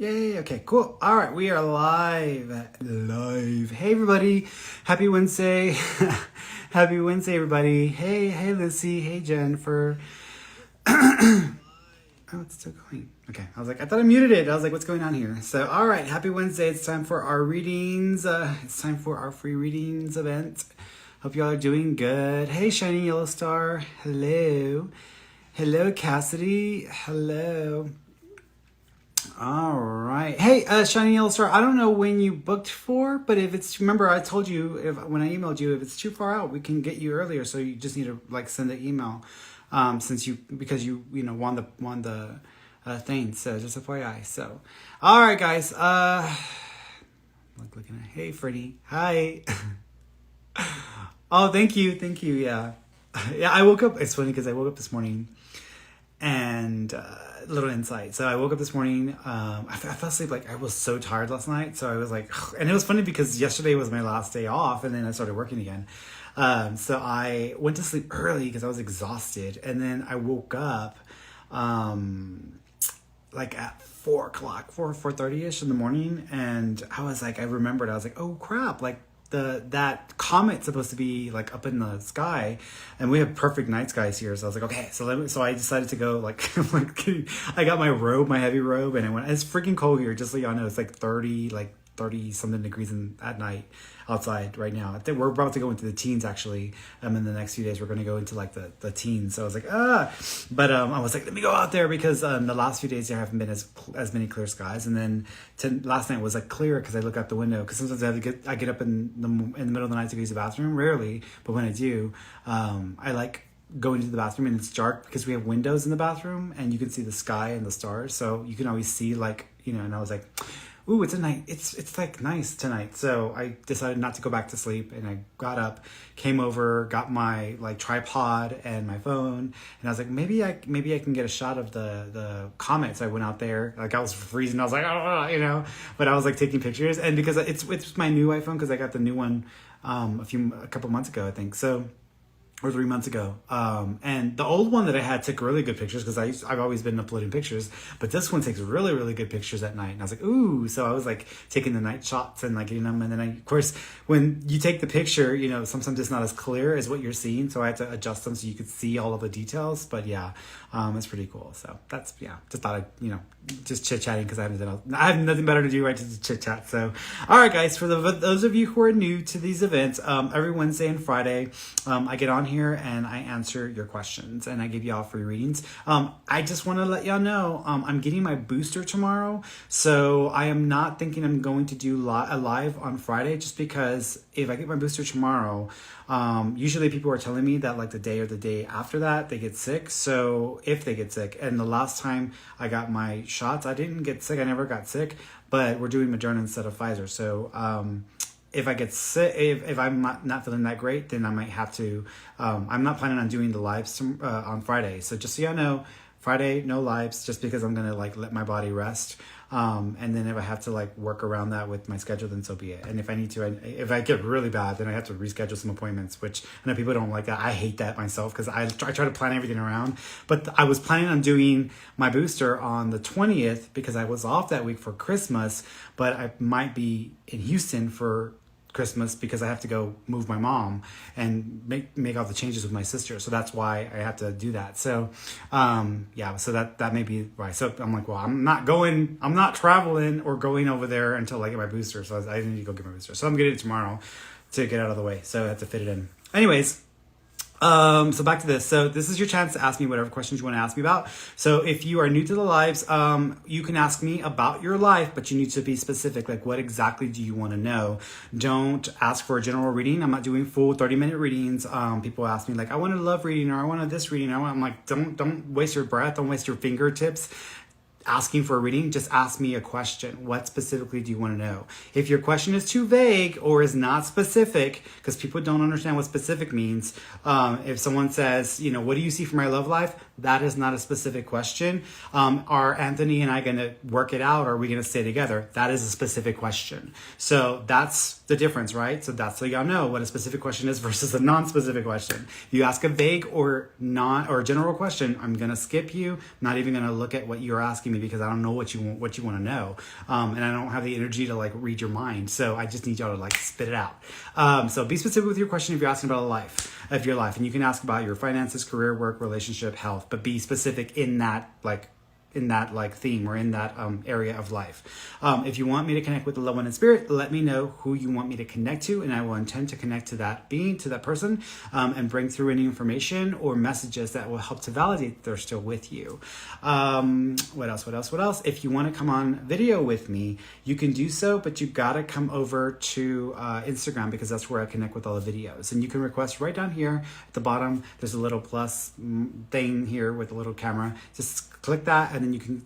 Yay. Okay, cool. All right, we are live. Live. Hey, everybody. Happy Wednesday. Happy Wednesday, everybody. Hey, Lucy. Hey, Jennifer. Oh, it's still going. Okay, I was like, I thought I muted it. I was like, what's going on here? So, all right, happy Wednesday. It's time for our readings. It's time for our free readings event. Hope y'all are doing good. Hey, Shiny Yellow Star. Hello. Hello, Cassidy. Hello. All right. Hey, Shiny Yellow Star, I don't know when you booked for, but if it's, remember I told you when I emailed you, if it's too far out, we can get you earlier. So you just need to like send the email, because you won the thing. So just FYI. So, all right, guys. Looking at, hey, Ferny. Hi. Oh, thank you. Yeah. Yeah, I woke up. It's funny because I woke up this morning and little insight. So I woke up this morning. I fell asleep. Like I was so tired last night. So I was like, and it was funny because yesterday was my last day off, and then I started working again. So I went to sleep early because I was exhausted, and then I woke up, like at 4:30 ish in the morning, and I was like, I remembered. I was like, oh crap! Like that comet's supposed to be like up in the sky, and we have perfect night skies here. So I was like, okay, so I decided to go like, I got my robe, my heavy robe, and I went. It's freaking cold here, just so y'all know. It's like 30 something degrees at night outside right now. I think we're about to go into the teens actually. In the next few days we're going to go into like the teens. So I was like, but I was like, let me go out there because the last few days there haven't been as many clear skies, and then last night was like clear because I look out the window because sometimes I get up in the middle of the night to go use the bathroom. Rarely, but when I do, I like going to the bathroom and it's dark because we have windows in the bathroom and you can see the sky and the stars, so you can always see like and I was like, ooh, it's a night. It's like nice tonight. So I decided not to go back to sleep, and I got up, came over, got my like tripod and my phone, and I was like, maybe I can get a shot of the comet. So I went out there, like I was freezing. I was like, but I was like taking pictures, and because it's my new iPhone because I got the new one a couple months ago, I think. So. Or 3 months ago. And the old one that I had took really good pictures because I've always been uploading pictures, but this one takes really, really good pictures at night. And I was like, ooh, so I was like taking the night shots and like getting them. And then of course, when you take the picture, sometimes it's not as clear as what you're seeing. So I had to adjust them so you could see all of the details, but yeah, it's pretty cool. So that's, just thought I'd, just chit chatting because I have nothing better to do, right? To chit chat. So, all right, guys, for those of you who are new to these events, every Wednesday and Friday, I get on here and I answer your questions and I give y'all free readings. I just want to let y'all know, I'm getting my booster tomorrow. So I am not thinking I'm going to do a live on Friday just because if I get my booster tomorrow, usually people are telling me that like the day or the day after that they get sick. So if they get sick, and the last time I got my shots, I didn't get sick. I never got sick, but we're doing Moderna instead of Pfizer. So if I get sick, if I'm not feeling that great, then I might have to. I'm not planning on doing the lives on Friday. So just so y'all know, Friday no lives, just because I'm gonna like let my body rest. And then if I have to like work around that with my schedule, then so be it. And if I need to, if I get really bad, then I have to reschedule some appointments, which I know people don't like that. I hate that myself because I try to plan everything around. But I was planning on doing my booster on the 20th because I was off that week for Christmas, but I might be in Houston for Christmas because I have to go move my mom and make all the changes with my sister. So that's why I have to do that. So, so that may be why. So I'm like, well, I'm not traveling or going over there until I get my booster. So I need to go get my booster. So I'm getting it tomorrow to get out of the way. So I have to fit it in. Anyways. So back to this. So this is your chance to ask me whatever questions you want to ask me about. So if you are new to the lives, you can ask me about your life, but you need to be specific. Like what exactly do you want to know? Don't ask for a general reading. I'm not doing full 30-minute readings. People ask me like, I want a love reading or I want this reading. I'm like, don't waste your breath. Don't waste your fingertips asking for a reading. Just ask me a question. What specifically do you want to know? If your question is too vague or is not specific, because people don't understand what specific means. If someone says, what do you see for my love life? That is not a specific question. Are Anthony and I going to work it out, or are we going to stay together? That is a specific question. So that's the difference, right? So that's so y'all know what a specific question is versus a non-specific question. If you ask a vague or general question, I'm going to skip you. Not even going to look at what you're asking me me because I don't know what you want to know, and I don't have the energy to like read your mind. So I just need y'all to like spit it out. So be specific with your question if you're asking about your life, and you can ask about your finances, career, work, relationship, health, but be specific in that theme or in that area of life. If you want me to connect with the loved one in spirit, let me know who you want me to connect to, and I will intend to connect to that being, to that person, and bring through any information or messages that will help to validate that they're still with you. What else? If you want to come on video with me, you can do so, but you gotta come over to Instagram, because that's where I connect with all the videos. And you can request right down here at the bottom. There's a little plus thing here with a little camera. Just click that, and then you can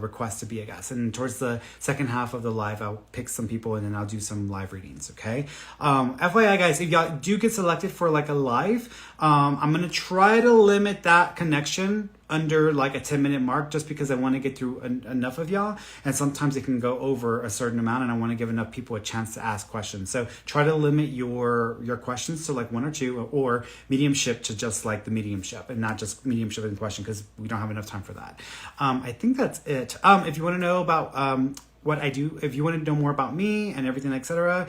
request to be a guest. And towards the second half of the live, I'll pick some people, and then I'll do some live readings, okay? FYI, guys, if y'all do get selected for like a live, I'm going to try to limit that connection under like a 10-minute mark, just because I want to get through enough of y'all, and sometimes it can go over a certain amount, and I want to give enough people a chance to ask questions. So try to limit your questions to like one or two, or mediumship to just like the mediumship, and not just mediumship in question, because we don't have enough time for that. I think that's it. If you want to know about what I do, if you want to know more about me and everything, etc.,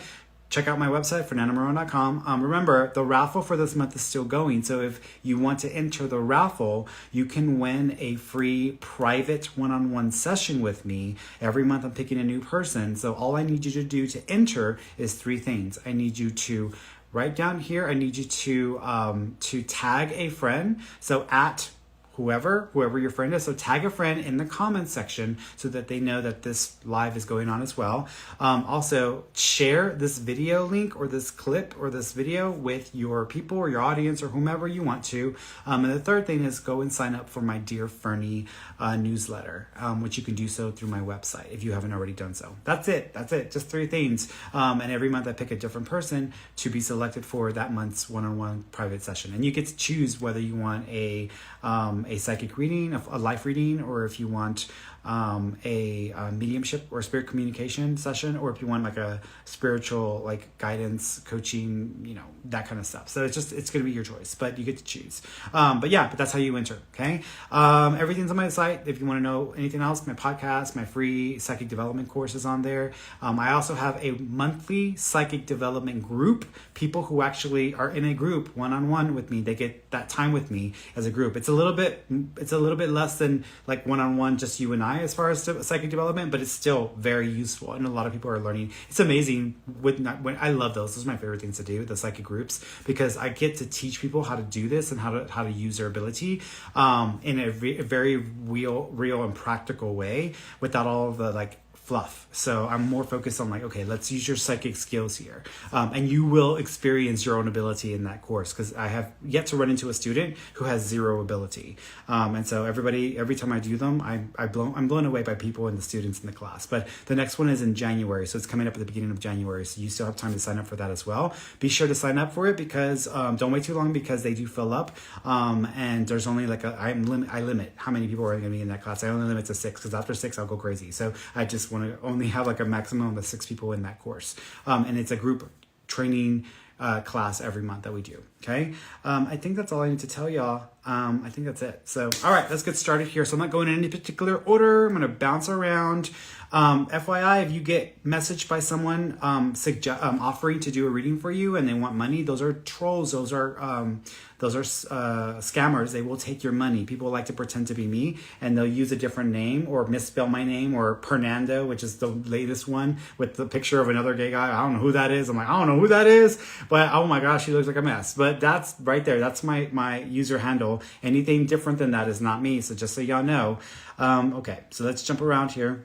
check out my website, fernandomarone.com. Remember, the raffle for this month is still going. So if you want to enter the raffle, you can win a free private one-on-one session with me. Every month I'm picking a new person. So all I need you to do to enter is 3 things. I need you to write down here. I need you to tag a friend. So at whoever your friend is. So tag a friend in the comments section so that they know that this live is going on as well. Also, share this video link or this clip or this video with your people or your audience or whomever you want to. And the third thing is go and sign up for my Dear Ferny newsletter, which you can do so through my website if you haven't already done so. That's it. Just 3 things. And every month I pick a different person to be selected for that month's one-on-one private session. And you get to choose whether you want a psychic reading, a life reading, or if you want a mediumship or spirit communication session, or if you want like a spiritual like guidance coaching, that kind of stuff. So it's going to be your choice, but you get to choose. But that's how you enter. Okay. Everything's on my site. If you want to know anything else, my podcast, my free psychic development course is on there. I also have a monthly psychic development group. People who actually are in a group one-on-one with me, they get that time with me as a group. It's a little bit less than like one-on-one, just you and I, as far as psychic development, but it's still very useful, and a lot of people are learning. It's amazing. When I love those are my favorite things to do, the psychic groups, because I get to teach people how to do this and how to use their ability in a very real and practical way, without all of the like fluff. So I'm more focused on like, okay, let's use your psychic skills here. And you will experience your own ability in that course, because I have yet to run into a student who has 0 ability. And so every time I do them, I'm blown away by people and the students in the class. But the next one is in January. So it's coming up at the beginning of January. So you still have time to sign up for that as well. Be sure to sign up for it, because don't wait too long, because they do fill up. And there's only like I limit how many people are going to be in that class. I only limit to 6, because after 6 I'll go crazy. So I just want to only have like a maximum of 6 people in that course. And it's a group training class every month that we do. Okay. I think that's all I need to tell y'all. I think that's it. So, all right, let's get started here. So I'm not going in any particular order. I'm going to bounce around. FYI, if you get messaged by someone offering to do a reading for you and they want money, those are trolls. Those are scammers. They will take your money. People like to pretend to be me, and they'll use a different name or misspell my name, or Pernando, which is the latest one with the picture of another gay guy. I don't know who that is. I'm like, I don't know who that is, but oh my gosh, he looks like a mess. But that's right there. That's my user handle. Anything different than that is not me. So just so y'all know. Okay, so let's jump around here.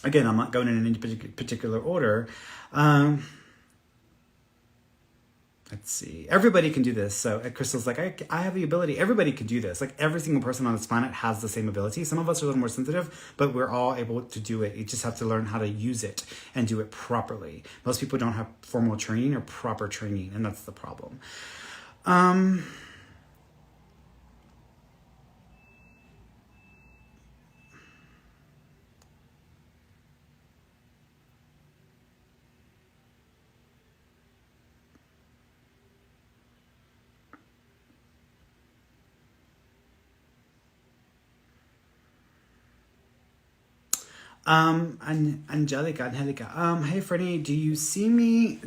Again, I'm not going in any particular order. Let's see. Everybody can do this. So Crystal's like, I have the ability. Everybody can do this. Like every single person on this planet has the same ability. Some of us are a little more sensitive, but we're all able to do it. You just have to learn how to use it and do it properly. Most people don't have formal training or proper training, and that's the problem. Angelica. Hey Ferny, do you see me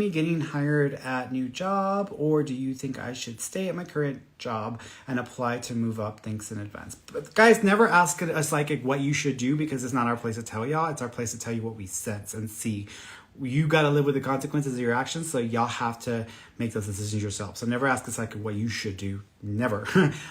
getting hired at new job, or do you think I should stay at my current job and apply to move up? Thanks in advance. But guys, never ask a psychic what you should do, because it's not our place to tell y'all. It's our place to tell you what we sense and see. You got to live with the consequences of your actions, so y'all have to make those decisions yourself. So never ask a psychic what you should do. Never.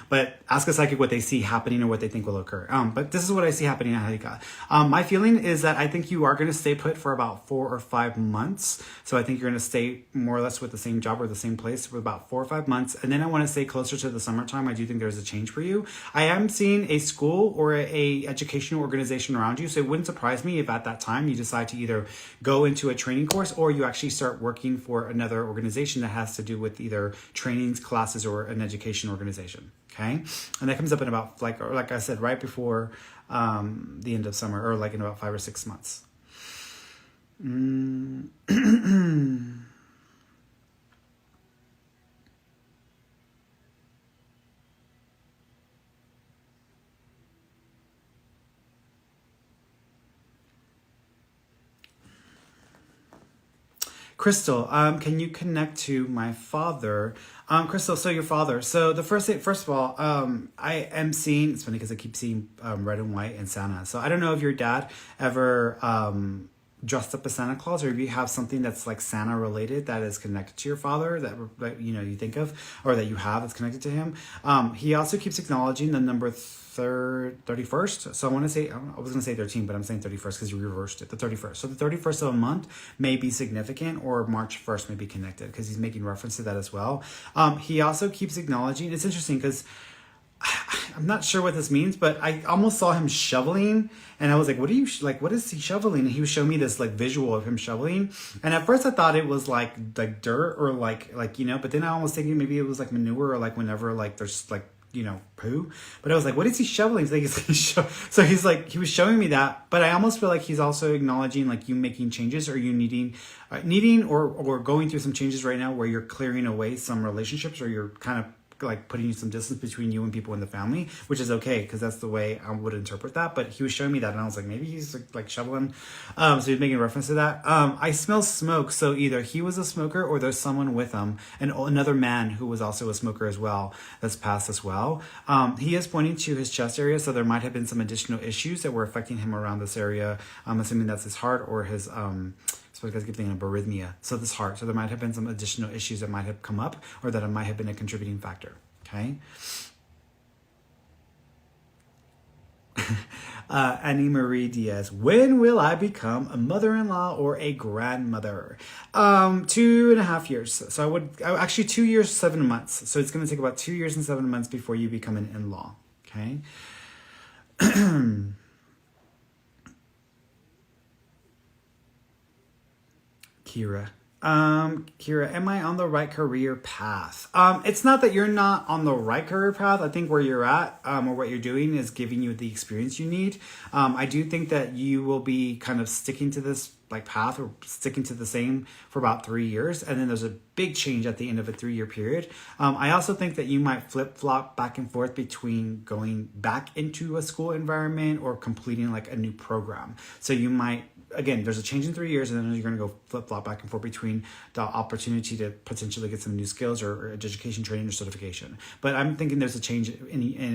But ask a psychic what they see happening or what they think will occur. But this is what I see happening at Harika. My feeling is that I think you are going to stay put for about 4 or 5 months. So I think you're going to stay more or less with the same job or the same place for about 4 or 5 months. And then I want to say closer to the summertime, I do think there's a change for you. I am seeing a school or a educational organization around you. So it wouldn't surprise me if at that time you decide to either go into a training course or you actually start working for another organization that has to do with either trainings, classes, or an education organization. Okay. And that comes up in about like I said, right before the end of summer, or like in about 5 or 6 months. Crystal, can you connect to my father? Crystal, so your father. So the first thing, first of all, I am seeing, it's funny because I keep seeing red and white and Santa. So I don't know if your dad ever dressed up as Santa Claus, or if you have something that's like Santa related that is connected to your father that you think of, or that you have that's connected to him. He also keeps acknowledging the number 31st. So I want to say, I was going to say 13, but I'm saying 31st because you reversed it. The 31st. So the 31st of a month may be significant, or March 1st may be connected, because he's making reference to that as well. He also keeps acknowledging, it's interesting because I'm not sure what this means, but I almost saw him shoveling, and I was like, what is he shoveling? And he was showing me this like visual of him shoveling. And at first I thought it was like dirt or like, but then I almost thinking maybe it was like manure, or like whenever like there's like, poo. But I was like, what is he shoveling? So he was showing me that, but I almost feel like he's also acknowledging like you making changes, or you needing or going through some changes right now where you're clearing away some relationships, or you're kind of like putting some distance between you and people in the family, which is okay, because that's the way I would interpret that. But he was showing me that, and I was like, maybe he's like shoveling. So he's making reference to that. I smell smoke, so either he was a smoker or there's someone with him, and another man who was also a smoker as well that's passed as well. He is pointing to his chest area, so there might have been some additional issues that were affecting him around this area. I'm assuming that's his heart or his so I guys keep thinking of arrhythmia. So this heart. So there might have been some additional issues that might have come up, or that it might have been a contributing factor. Okay. Annie Marie Diaz. When will I become a mother-in-law or a grandmother? 2.5 years. So I would actually 2 years, 7 months. So it's going to take about 2 years and 7 months before you become an in-law. Okay. Kira. Kira, am I on the right career path? It's not that you're not on the right career path. I think where you're at, or what you're doing is giving you the experience you need. I do think that you will be kind of sticking to this like path, or sticking to the same for about 3 years. And then there's a big change at the end of a 3-year period. I also think that you might flip flop back and forth between going back into a school environment or completing like a new program. So you might, again, there's a change in 3 years, and then you're going to go flip flop back and forth between the opportunity to potentially get some new skills or education, training, or certification. But I'm thinking there's a change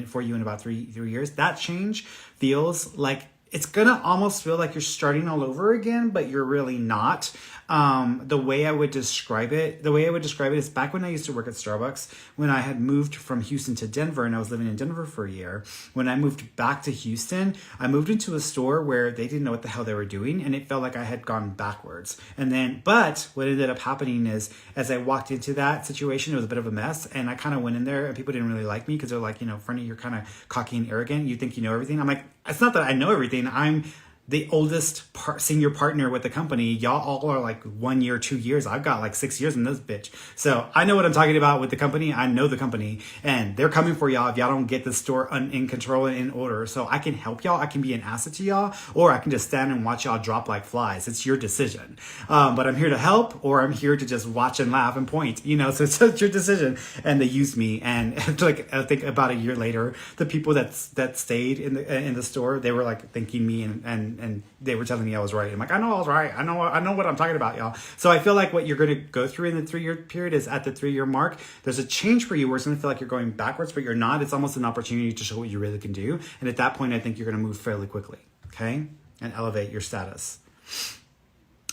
for you in about three years. That change feels like it's gonna almost feel like you're starting all over again, but you're really not. The way I would describe it is back when I used to work at Starbucks, when I had moved from Houston to Denver, and I was living in Denver for a year. When I moved back to Houston, I moved into a store where they didn't know what the hell they were doing, and it felt like I had gone backwards. But what ended up happening is, as I walked into that situation, it was a bit of a mess, and I kind of went in there, and people didn't really like me because they're like, Ferny, you're kind of cocky and arrogant. You think you know everything. I'm like, it's not that I know everything. I'm the oldest senior partner with the company. Y'all all are like 1 year, 2 years. I've got like 6 years in this bitch. So I know what I'm talking about with the company. I know the company, and they're coming for y'all if y'all don't get the store in control and in order. So I can help y'all. I can be an asset to y'all, or I can just stand and watch y'all drop like flies. It's your decision. But I'm here to help, or I'm here to just watch and laugh and point, so it's your decision. And they used me. And like, I think about a year later, the people that stayed in the store, they were like thanking me and and they were telling me I was right. I'm like, I know I was right. I know what I'm talking about, y'all. So I feel like what you're going to go through in the 3-year period is at the 3-year mark, there's a change for you where it's going to feel like you're going backwards, but you're not. It's almost an opportunity to show what you really can do. And at that point, I think you're going to move fairly quickly, okay? And elevate your status.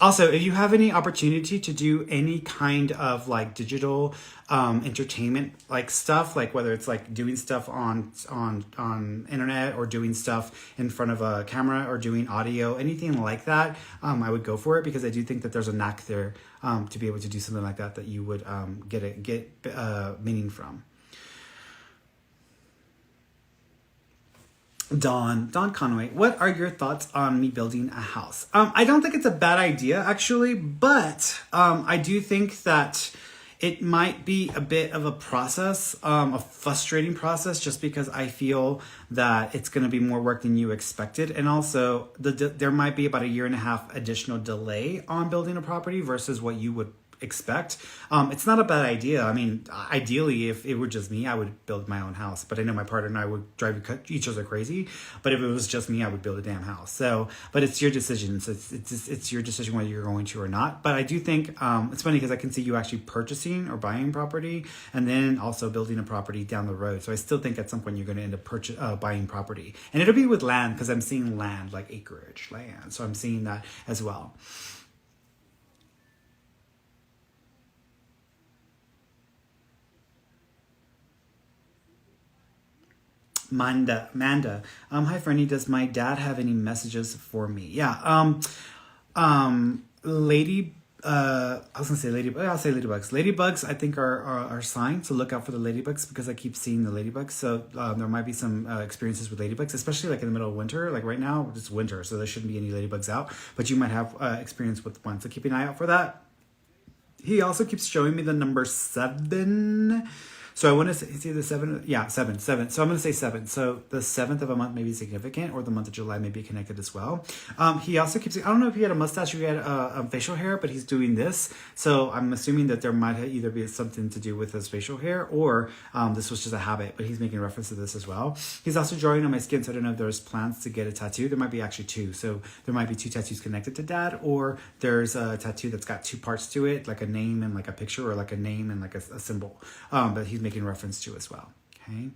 Also, if you have any opportunity to do any kind of like digital entertainment like stuff, like whether it's like doing stuff on internet or doing stuff in front of a camera or doing audio, anything like that, I would go for it because I do think that there's a knack there to be able to do something like that you would get meaning from. Dawn Conway, what are your thoughts on me building a house? I don't think it's a bad idea, actually, but I do think that it might be a bit of a process, a frustrating process, just because I feel that it's going to be more work than you expected. And also, there might be about 1.5 years additional delay on building a property versus what you would expect. It's not a bad idea. I mean, ideally, if it were just me, I would build my own house. But I know my partner and I would drive each other crazy. But if it was just me, I would build a damn house. So, but it's your decision. So it's your decision whether you're going to or not. But I do think it's funny because I can see you actually purchasing or buying property and then also building a property down the road. So I still think at some point you're going to end up buying property, and it'll be with land because I'm seeing land like acreage land. So I'm seeing that as well. Manda. Hi, Ferny. Does my dad have any messages for me? Yeah. Lady. I was gonna say lady. I'll say ladybugs. Ladybugs, I think are signs. So look out for the ladybugs because I keep seeing the ladybugs. So there might be some experiences with ladybugs, especially like in the middle of winter. Like right now, it's winter, so there shouldn't be any ladybugs out. But you might have experience with one. So keep an eye out for that. He also keeps showing me the number 7. So I want to say, is it the 7? Yeah, 7. So I'm going to say 7. So the 7th of a month may be significant, or the month of July may be connected as well. He also keeps, I don't know if he had a mustache or he had facial hair, but he's doing this. So I'm assuming that there might either be something to do with his facial hair, or this was just a habit, but he's making reference to this as well. He's also drawing on my skin, so I don't know if there's plans to get a tattoo. There might be actually 2. So there might be 2 tattoos connected to dad, or there's a tattoo that's got 2 parts to it, like a name and like a picture, or like a name and like a symbol. But he's making reference to as well. Okay.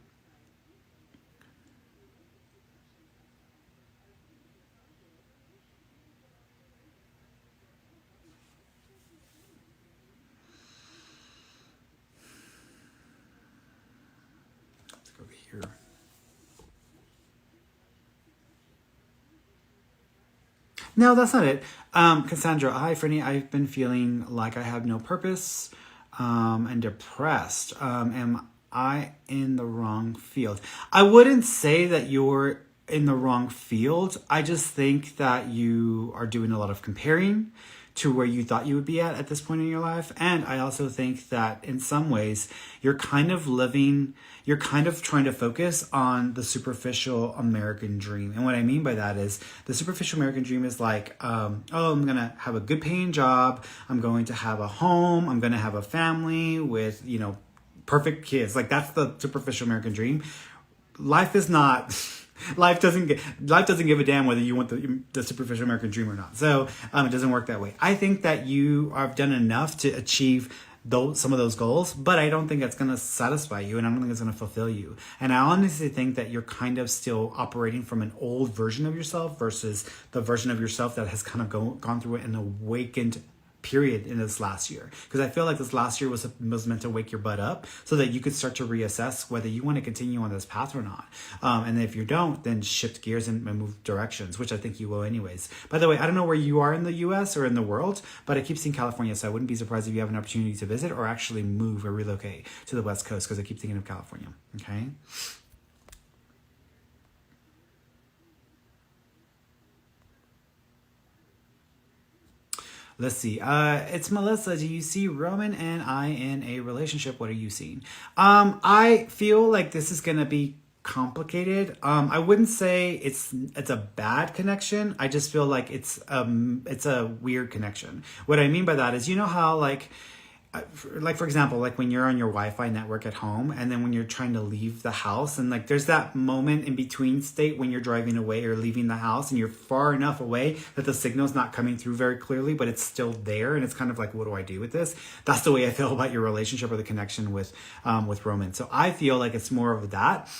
Let's go over here. No, that's not it. Cassandra, hi, Ferny. I've been feeling like I have no purpose and depressed. Am I in the wrong field? I wouldn't say that you're in the wrong field. I just think that you are doing a lot of comparing to where you thought you would be at this point in your life. And I also think that in some ways you're kind of trying to focus on the superficial American dream. And what I mean by that is the superficial American dream is like, I'm going to have a good paying job. I'm going to have a home. I'm going to have a family with, perfect kids. Like that's the superficial American dream. Life is not... Life doesn't give a damn whether you want the superficial American dream or not. So it doesn't work that way. I think that you have done enough to achieve some of those goals, but I don't think it's going to satisfy you, and I don't think it's going to fulfill you. And I honestly think that you're kind of still operating from an old version of yourself versus the version of yourself that has kind of gone through an awakened period in this last year, because I feel like this last year was meant to wake your butt up so that you could start to reassess whether you want to continue on this path or not. And if you don't, then shift gears and move directions, which I think you will anyways. By the way, I don't know where you are in the US or in the world, but I keep seeing California, so I wouldn't be surprised if you have an opportunity to visit or actually move or relocate to the West Coast, because I keep thinking of California. Okay. Let's see. It's Melissa. Do you see Roman and I in a relationship? What are you seeing? I feel like this is gonna be complicated. I wouldn't say it's a bad connection. I just feel like it's a weird connection. What I mean by that is, you know how like like for example, like when you're on your Wi-Fi network at home, and then when you're trying to leave the house, and like there's that moment in between state when you're driving away or leaving the house, and you're far enough away that the signal's not coming through very clearly, but it's still there, and it's kind of like, what do I do with this? That's the way I feel about your relationship or the connection with Roman. So I feel like it's more of that.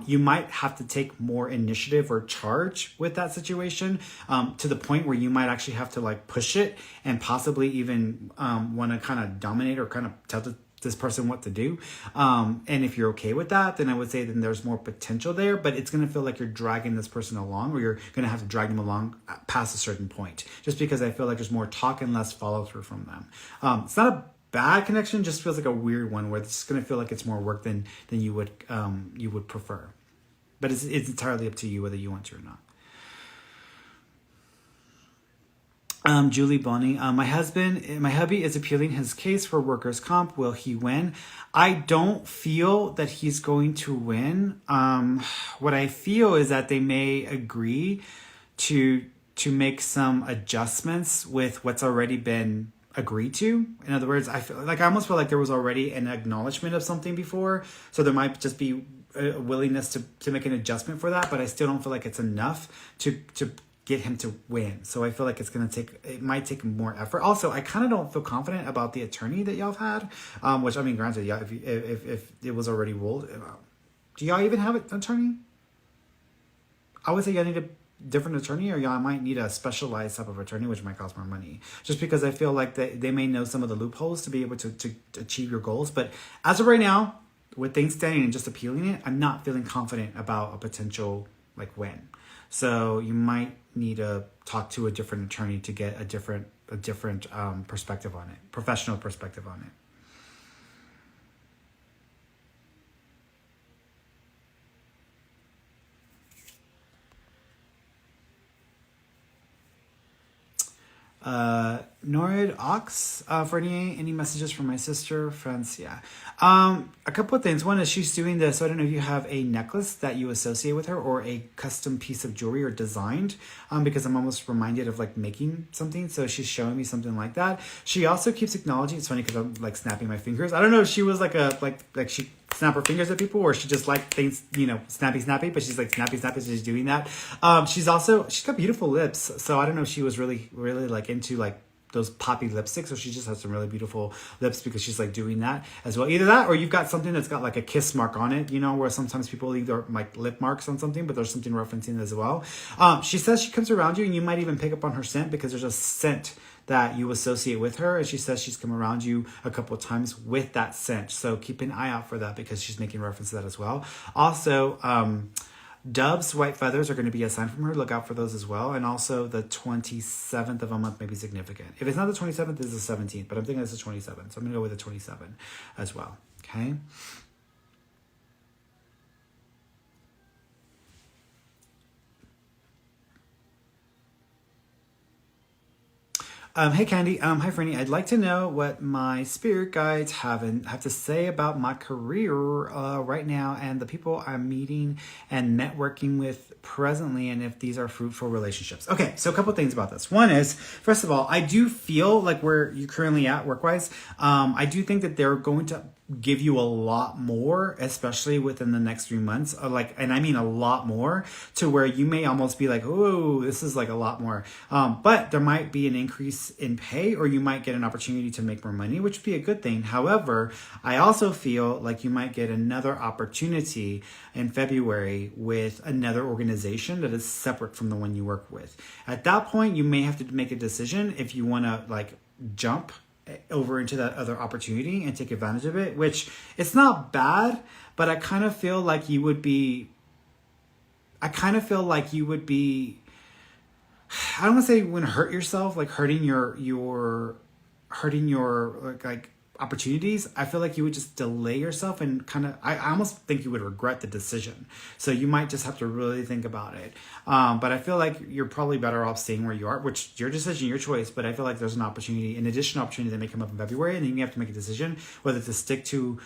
You might have to take more initiative or charge with that situation, to the point where you might actually have to like push it and possibly even want to kind of dominate or kind of tell this person what to do. And if you're okay with that, then I would say then there's more potential there, but it's going to feel like you're dragging this person along, or you're going to have to drag them along past a certain point, just because I feel like there's more talk and less follow through from them. It's not a bad connection, just feels like a weird one where it's going to feel like it's more work than you would prefer. But it's entirely up to you whether you want to or not. Julie Bonnie, my hubby is appealing his case for workers' comp. Will he win? I don't feel that he's going to win. What I feel is that they may agree to make some adjustments with what's already been agreed to. In other words, I almost feel like there was already an acknowledgement of something before, so there might just be a willingness to make an adjustment for that, but I still don't feel like it's enough to get him to win. So I feel like it might take more effort. Also, I kind of don't feel confident about the attorney that y'all have had, which I mean, granted, yeah, if it was already ruled, do y'all even have an attorney? I would say y'all need a different attorney, or y'all might need a specialized type of attorney, which might cost more money, just because I feel like they may know some of the loopholes to be able to achieve your goals. But as of right now, with things standing and just appealing it, I'm not feeling confident about a potential like win. So you might need to talk to a different attorney to get a different perspective on it, professional perspective on it. Norid Ox, Ferny, any messages from my sister, friends? Yeah. A couple of things. One is she's doing this. So I don't know if you have a necklace that you associate with her, or a custom piece of jewelry or designed, because I'm almost reminded of like making something. So she's showing me something like that. She also keeps acknowledging. It's funny because I'm like snapping my fingers. I don't know if she was like like she snap her fingers at people, or she just like things, snappy, but she's like snappy, so she's doing that. She's got beautiful lips. So I don't know if she was really like into like those poppy lipsticks, or she just has some really beautiful lips because she's like doing that as well. Either that, or you've got something that's got like a kiss mark on it, where sometimes people leave their like lip marks on something, but there's something referencing it as well. She says she comes around you, and you might even pick up on her scent, because there's a scent that you associate with her, and she says she's come around you a couple of times with that scent. So keep an eye out for that, because she's making reference to that as well. Also, doves, white feathers are going to be a sign from her. Look out for those as well. And also the 27th of a month may be significant. If it's not the 27th, it's the 17th, but I'm thinking it's the 27th. So I'm going to go with the 27 as well. Okay. Hey Candy, hi Ferny. I'd like to know what my spirit guides have to say about my career right now, and the people I'm meeting and networking with presently, and if these are fruitful relationships. Okay, so a couple things about this. One is, first of all, I do feel like where you're currently at work-wise, I do think that they're going to give you a lot more, especially within the next 3 months, and I mean a lot more, to where you may almost be like, oh, this is like a lot more. But there might be an increase in pay, or you might get an opportunity to make more money, which would be a good thing. However, I also feel like you might get another opportunity in February with another organization that is separate from the one you work with. At that point, you may have to make a decision if you want to like jump over into that other opportunity and take advantage of it, which it's not bad, but I kind of feel like you would be, I don't want to say when hurt yourself, like hurting your opportunities, I feel like you would just delay yourself and kind of, I almost think you would regret the decision. So you might just have to really think about it. But I feel like you're probably better off staying where you are, which your decision, your choice. But I feel like there's an opportunity, an additional opportunity that may come up in February, and then you have to make a decision whether to stick to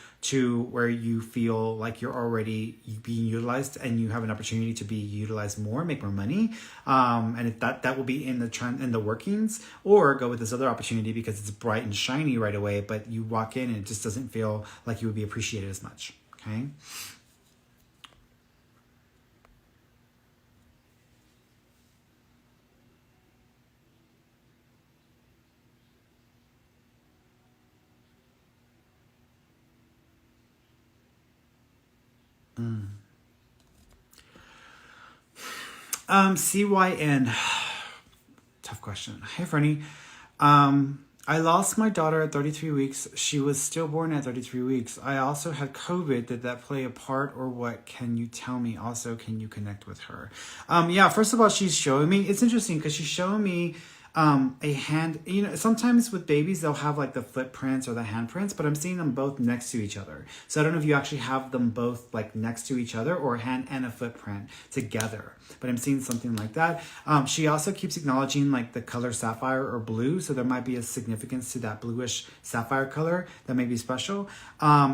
where you feel like you're already being utilized and you have an opportunity to be utilized more, make more money. And if that will be in the trend, in the workings, or go with this other opportunity because it's bright and shiny right away, but you walk in and it just doesn't feel like you would be appreciated as much. Okay. CYN. Tough question. Hey, Ferny. I lost my daughter at 33 weeks. She was stillborn at 33 weeks. I also had COVID. Did that play a part or what? Can you tell me? Also, can you connect with her? Yeah, first of all, she's showing me, it's interesting because she's showing me a hand, sometimes with babies, they'll have like the footprints or the handprints, but I'm seeing them both next to each other. So I don't know if you actually have them both like next to each other or a hand and a footprint together, but I'm seeing something like that. She also keeps acknowledging like the color sapphire or blue. So there might be a significance to that bluish sapphire color that may be special.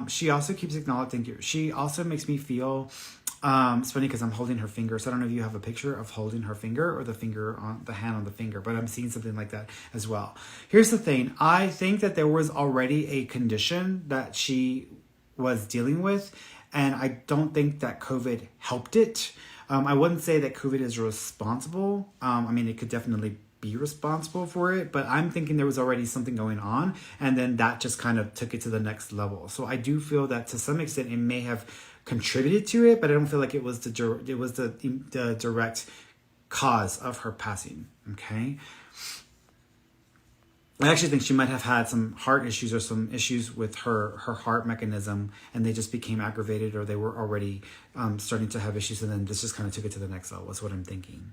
She also keeps acknowledging, she also makes me feel, it's funny because I'm holding her finger. So I don't know if you have a picture of holding her finger or the finger on the hand on the finger, but I'm seeing something like that as well. Here's the thing. I think that there was already a condition that she was dealing with, and I don't think that COVID helped it. I wouldn't say that COVID is responsible. I mean, it could definitely be responsible for it, but I'm thinking there was already something going on, and then that just kind of took it to the next level. So I do feel that to some extent it may have contributed to it, but I don't feel like it was the direct cause of her passing. Okay. I actually think she might have had some heart issues or some issues with her heart mechanism, and they just became aggravated, or they were already starting to have issues, and then this just kind of took it to the next level. That's what I'm thinking.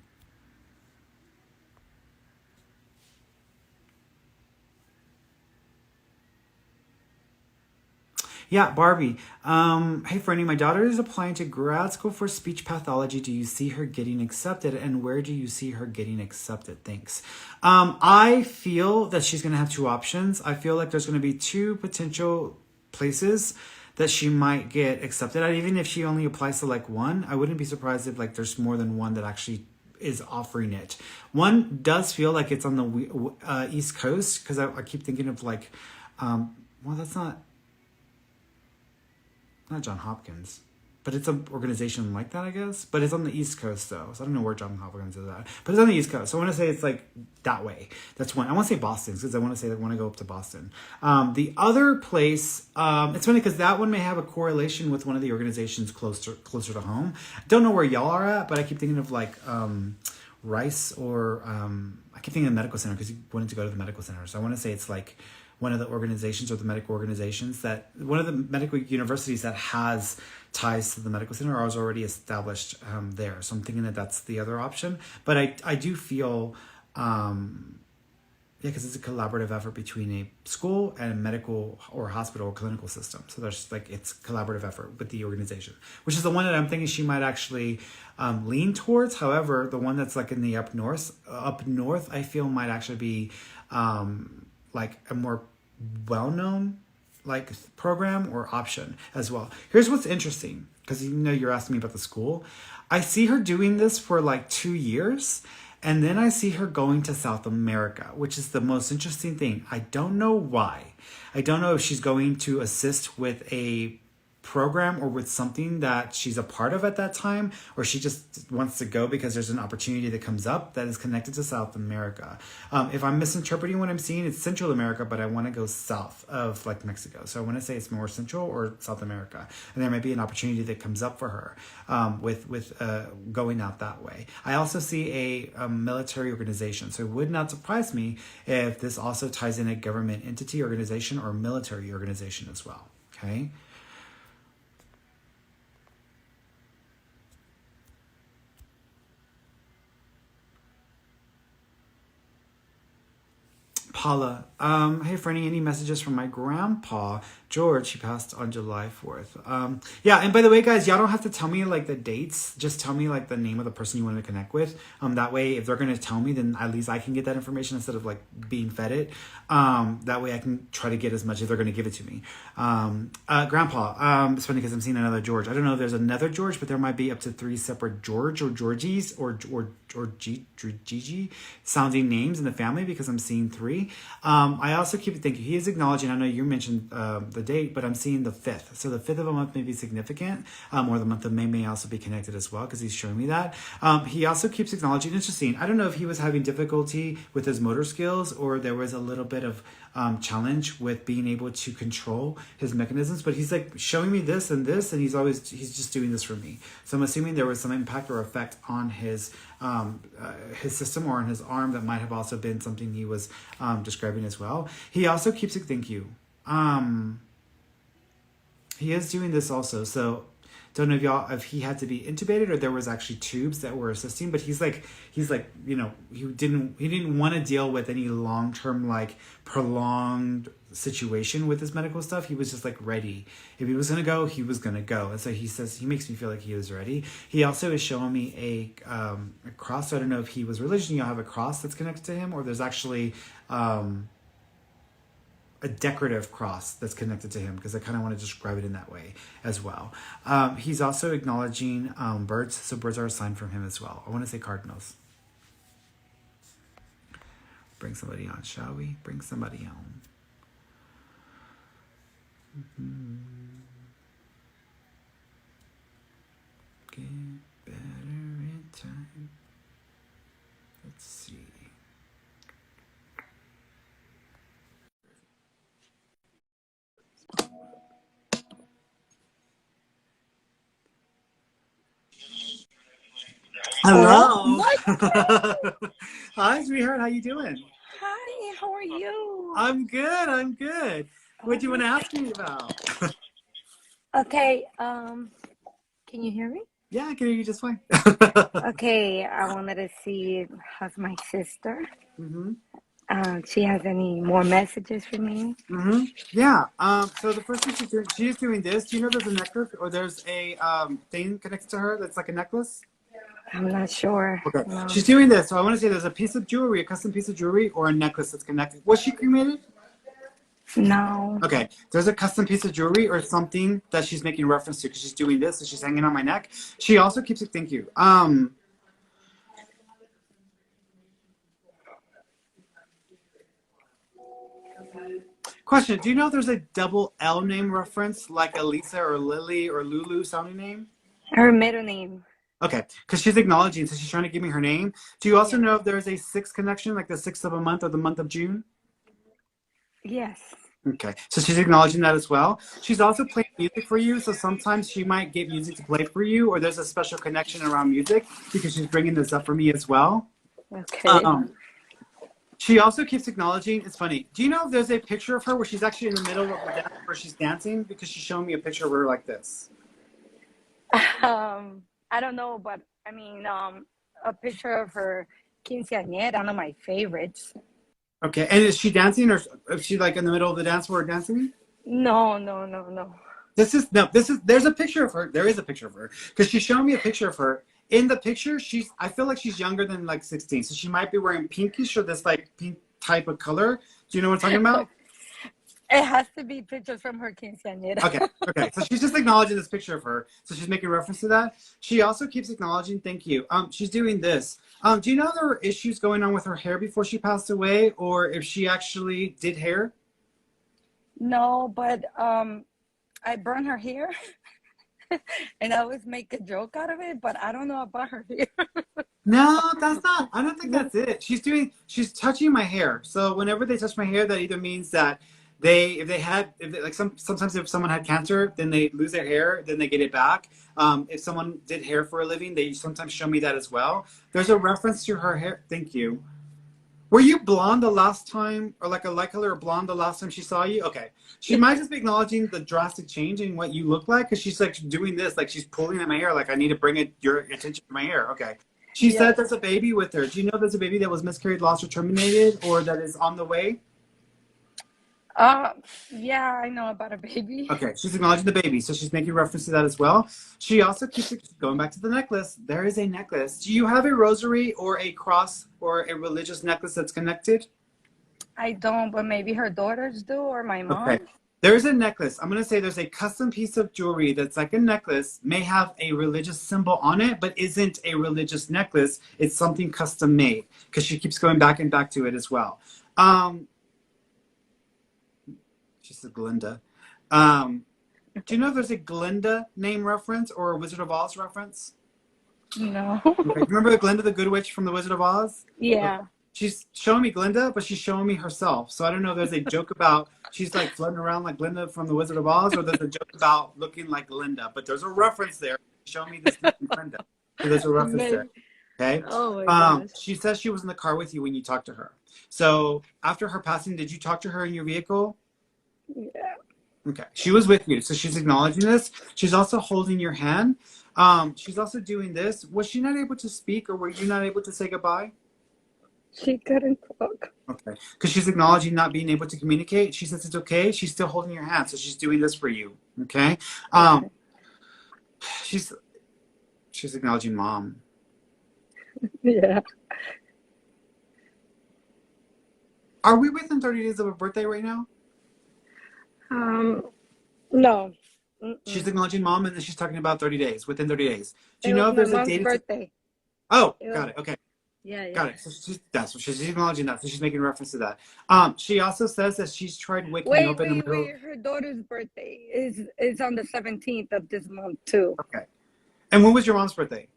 Yeah, Barbie. Hey, Fernie, my daughter is applying to grad school for speech pathology. Do you see her getting accepted? And where do you see her getting accepted? Thanks. I feel that she's going to have two options. I feel like there's going to be two potential places that she might get accepted at. Even if she only applies to like one, I wouldn't be surprised if like there's more than one that actually is offering it. One does feel like it's on the East Coast, because I keep thinking of like, well, that's not John Hopkins, but it's an organization like that, I guess. But it's on the East Coast, though, so I don't know where John Hopkins is at. But it's on the East Coast, so I want to say it's like that way. That's one. I want to say Boston, because I want to say I want to go up to Boston. The other place, it's funny because that one may have a correlation with one of the organizations closer to home. Don't know where y'all are at, but I keep thinking of like Rice, or I keep thinking of the medical center because you wanted to go to the medical center. So I want to say it's like one of the organizations, or the medical organizations, that one of the medical universities that has ties to the medical center or is already established there. So I'm thinking that that's the other option. But I do feel, because it's a collaborative effort between a school and a medical or hospital or clinical system. So there's like, it's collaborative effort with the organization, which is the one that I'm thinking she might actually lean towards. However, the one that's like in the up north, I feel might actually be like a more well-known like program or option as well. Here's what's interesting, because you're asking me about the school. I see her doing this for like 2 years, and then I see her going to South America, which is the most interesting thing. I don't know why. I don't know if she's going to assist with a program or with something that she's a part of at that time, or she just wants to go because there's an opportunity that comes up that is connected to South America. If I'm misinterpreting what I'm seeing, it's Central America, but I want to go south of like Mexico. So I want to say it's more Central or South America, and there might be an opportunity that comes up for her with going out that way. I also see a military organization, so it would not surprise me if this also ties in a government entity, organization, or military organization as well. Okay. Paula, hey Ferny, any messages from my grandpa George? He passed on July 4th. Yeah, and by the way, guys, y'all don't have to tell me like the dates. Just tell me like the name of the person you want to connect with. That way, if they're gonna tell me, then at least I can get that information instead of like being fed it. That way, I can try to get as much if they're gonna give it to me. Grandpa, it's funny because I'm seeing another George. I don't know if there's another George, but there might be up to 3 separate George or Georgies or Gigi sounding names in the family because I'm seeing 3. I also keep thinking he is acknowledging. I know you mentioned the date, but I'm seeing the 5th. So the 5th of a month may be significant, or the month of may also be connected as well because he's showing me that. He also keeps acknowledging. Interesting. I don't know if he was having difficulty with his motor skills or there was a little bit of challenge with being able to control his mechanisms, but he's like showing me this and this, and he's just doing this for me. So I'm assuming there was some impact or effect on his system or on his arm that might have also been something he was describing as well. He also keeps it. Thank you. He is doing this also. So don't know if he had to be intubated or there was actually tubes that were assisting, but he's like, you know, he didn't want to deal with any long-term, like prolonged situation with his medical stuff. He was just like ready. If he was going to go, he was going to go. And so he says, he makes me feel like he was ready. He also is showing me a cross. So I don't know if he was religious and you'll have a cross that's connected to him, or there's actually, a decorative cross that's connected to him, because I kind of want to describe it in that way as well. He's also acknowledging birds, so birds are a sign from him as well. I want to say cardinals. Bring somebody on, shall we? Bring somebody on. Get better in time. Let's see. Hello. Hi, sweetheart. How you doing? Hi, how are you? I'm good. What do you want to ask me about? Okay, can you hear me? Yeah, I can hear you just fine. Okay, I wanted to see how's my sister. Mm-hmm. She has any more messages for me? Mm-hmm. Yeah. So the first thing she's doing this. Do you know there's a necklace or there's a thing connected to her that's like a necklace? I'm not sure. Okay. No. She's doing this. So I want to say there's a piece of jewelry, a custom piece of jewelry, or a necklace that's connected. Was she cremated? No. Okay, there's a custom piece of jewelry or something that she's making reference to because she's doing this and she's hanging on my neck. She also keeps it. Thank you. Question: do you know if there's a double L name reference like Elisa or Lily or Lulu sounding name? Her middle name. Okay, because she's acknowledging, so she's trying to give me her name. Do you also know if there's a 6 connection, like the 6th of a month or the month of June? Yes. Okay, so she's acknowledging that as well. She's also playing music for you, so sometimes she might get music to play for you, or there's a special connection around music because she's bringing this up for me as well. Okay. She also keeps acknowledging, it's funny, do you know if there's a picture of her where she's actually in the middle of the dance where she's dancing? Because she's showing me a picture of her like this. I don't know, but I mean, a picture of her quinceañera, one of my favorites. Okay, and is she dancing, or is she like in the middle of the dance where we're dancing? No. There's a picture of her. There is a picture of her because she's showing me a picture of her. In the picture, I feel like she's younger than like 16, so she might be wearing pinkish or this like pink type of color. Do you know what I'm talking about? It has to be pictures from her quinceañera. Okay. So she's just acknowledging this picture of her. So she's making reference to that. She also keeps acknowledging, thank you. She's doing this. Do you know there were issues going on with her hair before she passed away, or if she actually did hair? No, but I burn her hair. And I always make a joke out of it, but I don't know about her hair. No, that's not. I don't think that's it. She's touching my hair. So whenever they touch my hair, that either means that sometimes if someone had cancer, then they lose their hair, then they get it back. If someone did hair for a living, they sometimes show me that as well. There's a reference to her hair. Thank you. Were you blonde the last time, or like a light color or blonde the last time she saw you? Okay. She might just be acknowledging the drastic change in what you look like, because she's like doing this, like she's pulling at my hair, like I need to bring your attention to my hair. Okay. She said Yes. there's a baby with her. Do you know there's a baby that was miscarried, lost, or terminated, or that is on the way? Uh, yeah, I know about a baby. Okay, she's acknowledging the baby, so she's making reference to that as well. She also keeps going back to the necklace. There is a necklace. Do you have a rosary or a cross or a religious necklace that's connected? I don't, but maybe her daughters do or my Okay. mom. There's a necklace. I'm going to say there's a custom piece of jewelry that's like a necklace, may have a religious symbol on it, but isn't a religious necklace. It's something custom made because she keeps going back and back to it as well. Um, she said Glinda. Um, do you know if there's a Glinda name reference or a Wizard of Oz reference? No. Okay. You remember Glinda the Good Witch from the Wizard of Oz? Okay. Yeah. She's showing me Glinda, but she's showing me herself. So I don't know if there's a joke about she's like floating around like Glinda from the Wizard of Oz, or there's a joke about looking like Glinda. But there's a reference there. Show me this looking Glinda. So there's a reference there. Maybe. Okay. Oh my gosh. She says she was in the car with you when you talked to her. So after her passing, did you talk to her in your vehicle? Yeah. Okay. She was with you. So she's acknowledging this. She's also holding your hand. She's also doing this. Was she not able to speak, or were you not able to say goodbye? She couldn't talk. Okay. Because she's acknowledging not being able to communicate. She says it's okay. She's still holding your hand. So she's doing this for you. Okay. Okay. She's she's acknowledging mom. Yeah. Are we within 30 days of a birthday right now? Um, no. She's Mm-mm. acknowledging mom, and then she's talking about 30 days, within 30 days. Do It you know was if my there's a mom's date? birthday. Oh, It was, got it. Okay. yeah, Got yeah. it. So that's what she's acknowledging that. So she's making reference to that. She also says that she's tried waking Wait, up in the wait, middle. wait. Her daughter's birthday is on the 17th of this month too. Okay. And when was your mom's birthday?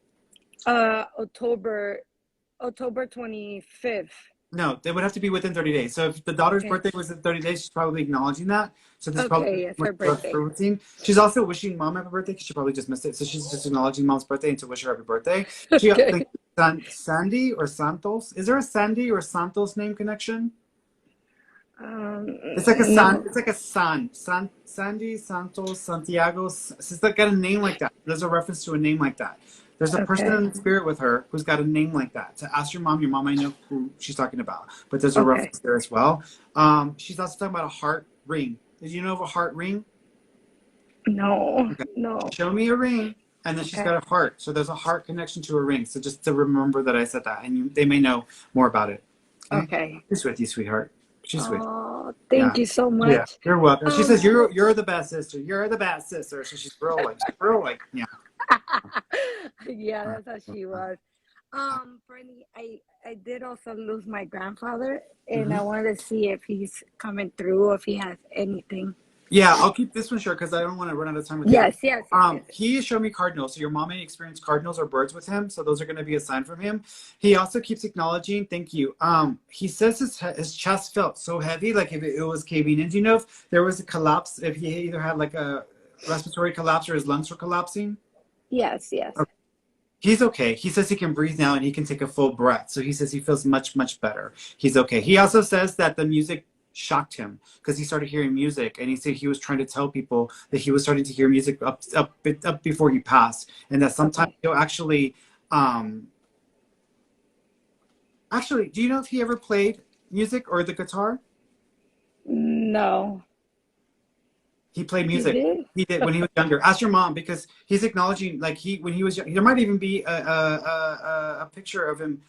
October 25th. No, they would have to be within 30 days. So if the daughter's Okay. birthday was in 30 days, she's probably acknowledging that. So there's probably Okay, yes, much her birthday. routine. She's also wishing mom happy birthday because she probably just missed it. So she's just acknowledging mom's birthday and to wish her happy birthday. She Okay. Sandy or Santos. Is there a Sandy or Santos name connection? Um, It's like a san. no. It's like a Sandy, Santos, Santiago. It's like got a name like that. There's a reference to a name like that. There's a person Okay. in the spirit with her who's got a name like that. To ask your mom. Your mom, I know who she's talking about, but there's a Okay. reference there as well. She's also talking about a heart ring. Did you know of a heart ring? No. Okay. No. Show me a ring, and then she's Okay. got a heart. So there's a heart connection to a ring. So just to remember that I said that, and they may know more about it. Okay. Okay. She's with you, sweetheart. She's with you. Oh, Yeah. thank you so Yeah, much. you're welcome. She says Um, you're the best sister. You're the best sister. So she's real like yeah. yeah, that's how she was. Fernie, I did also lose my grandfather, and Hmm. I wanted to see if he's coming through, if he has anything. Yeah, I'll keep this one short because I don't want to run out of time with you. Yes, yes, yes, yes. He showed me cardinals. So your mom may experience cardinals or birds with him. So those are going to be a sign from him. He also keeps acknowledging. Thank you. He says his chest felt so heavy, like if it was caving in. Do you know if there was a collapse? If he either had like a respiratory collapse or his lungs were collapsing? Yes, yes. Okay. He's okay. He says he can breathe now and he can take a full breath. So he says he feels much, much better. He's okay. He also says that the music shocked him because he started hearing music, and he said he was trying to tell people that he was starting to hear music up before he passed, and that sometimes Okay. he'll actually, do you know if he ever played music or the guitar? No, He played he music. did? He did when he was younger. Ask your mom because he's acknowledging like he when he was young. There might even be a picture of him.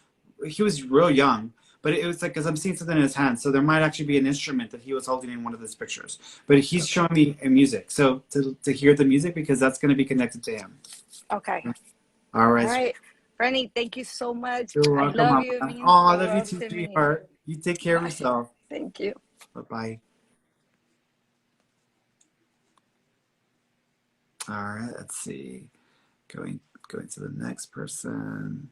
He was real young, but it was like because I'm seeing something in his hand, so there might actually be an instrument that he was holding in one of his pictures. But he's Okay. showing me music, so to hear the music because that's going to be connected to him. Okay. All All right, right. Fernie, thank you so much. you're I welcome, love Mama. you. It Oh, means I the love you world too, to me. sweetheart. You take care of Bye. yourself. Thank you. Bye bye. All right, let's see. Going to the next person.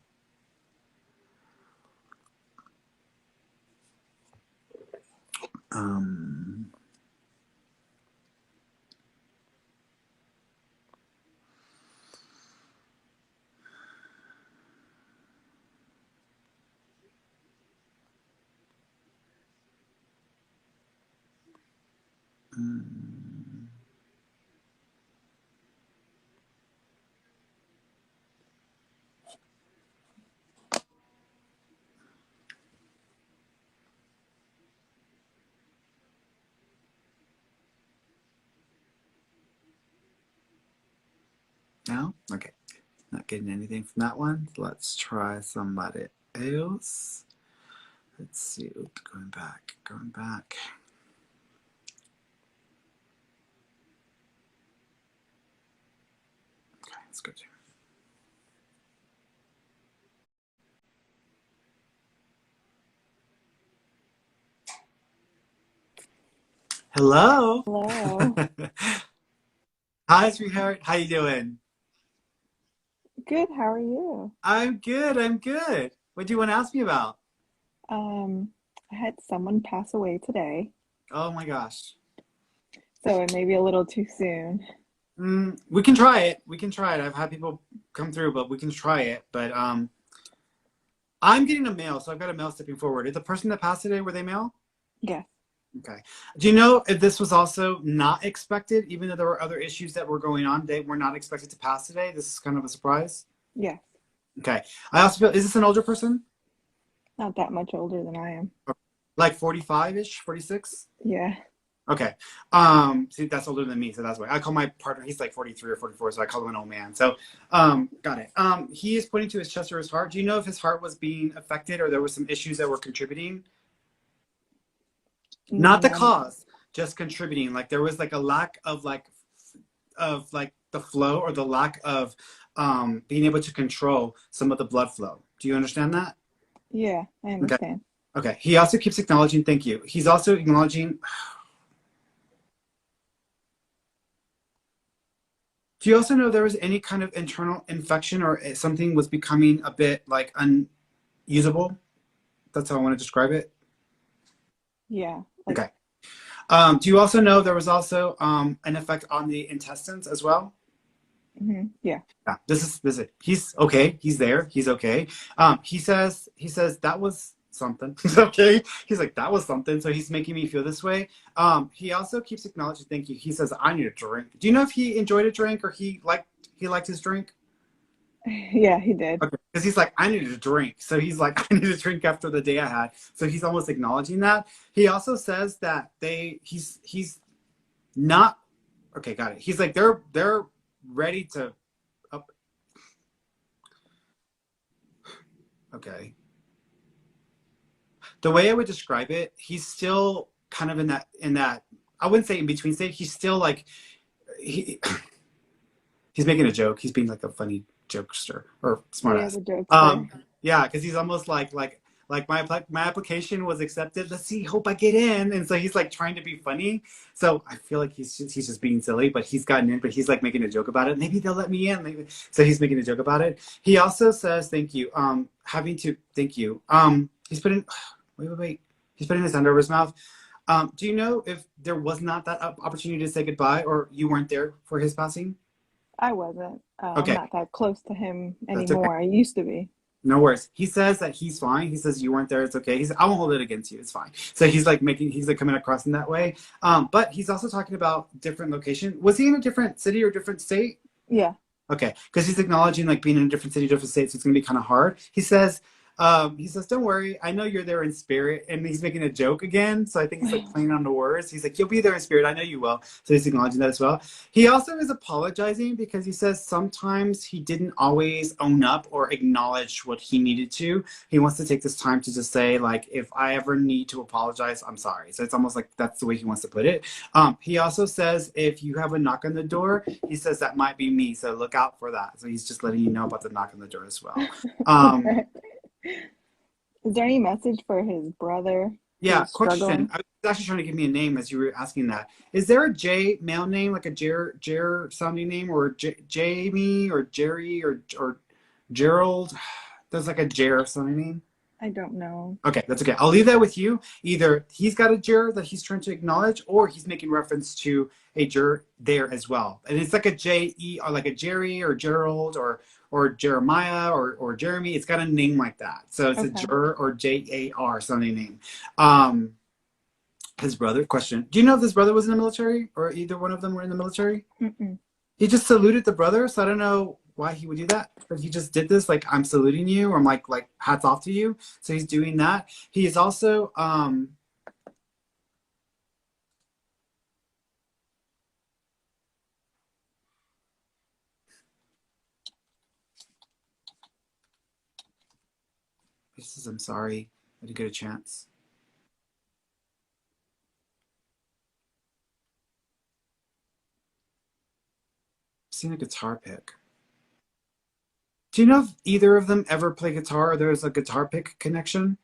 Um, mm, No? Okay. Not getting anything from that one. Let's try somebody else. Let's see. Oops, going back. Going back. Okay, let's go to. Hello. Hello. Hi, sweetheart. How you doing? Good, how are you? I'm good. I'm good. What do you want to ask me about? Um, I had someone pass away today, Oh my gosh. so it may be a little too soon. We can try it. We can try it. I've had people come through, but we can try it. But I'm getting a mail, so I've got a mail stepping forward. Is the person that passed today, were they male? Yes, Okay. Do you know if this was also not expected, even though there were other issues that were going on? They were not expected to pass today. This is kind of a surprise. yes. Okay. I also feel, is this an older person? Not that much older than I am. Like 45-ish, 46? Yeah. Okay. See, that's older than me, so that's why I call my partner, he's like 43 or 44, so I call him an old man. So, got it. He is pointing to his chest or his heart. Do you know if his heart was being affected or there were some issues that were contributing? Not the None. cause, just contributing. Like there was like a lack of like the flow or the lack of being able to control some of the blood flow. Do you understand that? Yeah, I Okay. understand. Okay. He also keeps acknowledging thank you. He's also acknowledging. Do you also know there was any kind of internal infection or something was becoming a bit like unusable? That's how I want to describe it. Yeah, like, Okay. Do you also know there was also an effect on the intestines as well? yeah. Yeah, this is he's okay. He's there. He's okay. He says that was something. He's okay. He's like that was something. So he's making me feel this way. He also keeps acknowledging thank you. He says I need a drink. Do you know if he enjoyed a drink or he liked his drink? Yeah, he did. Okay, because he's like I needed a drink. So he's like I need a drink after the day I had. So he's almost acknowledging that. He also says that he's not okay. Got it. He's like they're ready to. Up. Okay. The way I would describe it, he's still kind of in that I wouldn't say in between state. He's still like he he's making a joke. He's being like a funny jokester or Yeah, smartass. the jokester. Um, yeah, because he's almost like my application was accepted. Let's see, hope I get in. And so he's like trying to be funny. So I feel like he's just being silly, but he's gotten in. But he's like making a joke about it. Maybe they'll let me in. Maybe. So he's making a joke about it. He also says thank you. Having to thank you. He's putting wait. He's putting his hand over his mouth. Do you know if there was not that opportunity to say goodbye, or you weren't there for his passing? I wasn't. I'm Okay, not that close to him that's okay. anymore. I used to be. No worries. He says that he's fine. He says you weren't there. It's okay. I won't hold it against you. It's fine. So he's like coming across in that way. But he's also talking about different location. Was he in a different city or different state? Yeah. Okay, because he's acknowledging like being in a different city, different states, so it's gonna be kind of hard. He says, "Don't worry, I know you're there in spirit," and he's making a joke again. So I think he's like playing on the words. He's like, "You'll be there in spirit. I know you will." So he's acknowledging that as well. He also is apologizing because he says sometimes he didn't always own up or acknowledge what he needed to. He wants to take this time to just say like, "If I ever need to apologize, I'm sorry." So it's almost like that's the way he wants to put it. He also says if you have a knock on the door, he says that might be me. So look out for that. So he's just letting you know about the knock on the door as well. Um, Okay. Is there any message for his brother yeah, who's question. struggling? I was actually trying to give me a name as you were asking that. Is there a J male name, like a Jer sounding name, or Jamie or Jerry or Gerald? There's like a Jer sounding name. I don't know. Okay, that's okay. I'll leave that with you. Either he's got a juror that he's trying to acknowledge, or he's making reference to a juror there as well. And it's like a J-E, or like a Jerry or Gerald or Jeremiah or Jeremy. It's got a name like that. So it's a Okay. juror or Jar something name. Um, his brother. Question: do you know if his brother was in the military, or either one of them were in the military? Mm-mm. He just saluted the brother, so I don't know why he would do that. But he just did this, like I'm saluting you, or I'm like hats off to you. So he's doing that. He is also He says, I'm sorry. I didn't get a chance. I've seen a guitar pick. Do you know if either of them ever play guitar or there's a guitar pick connection?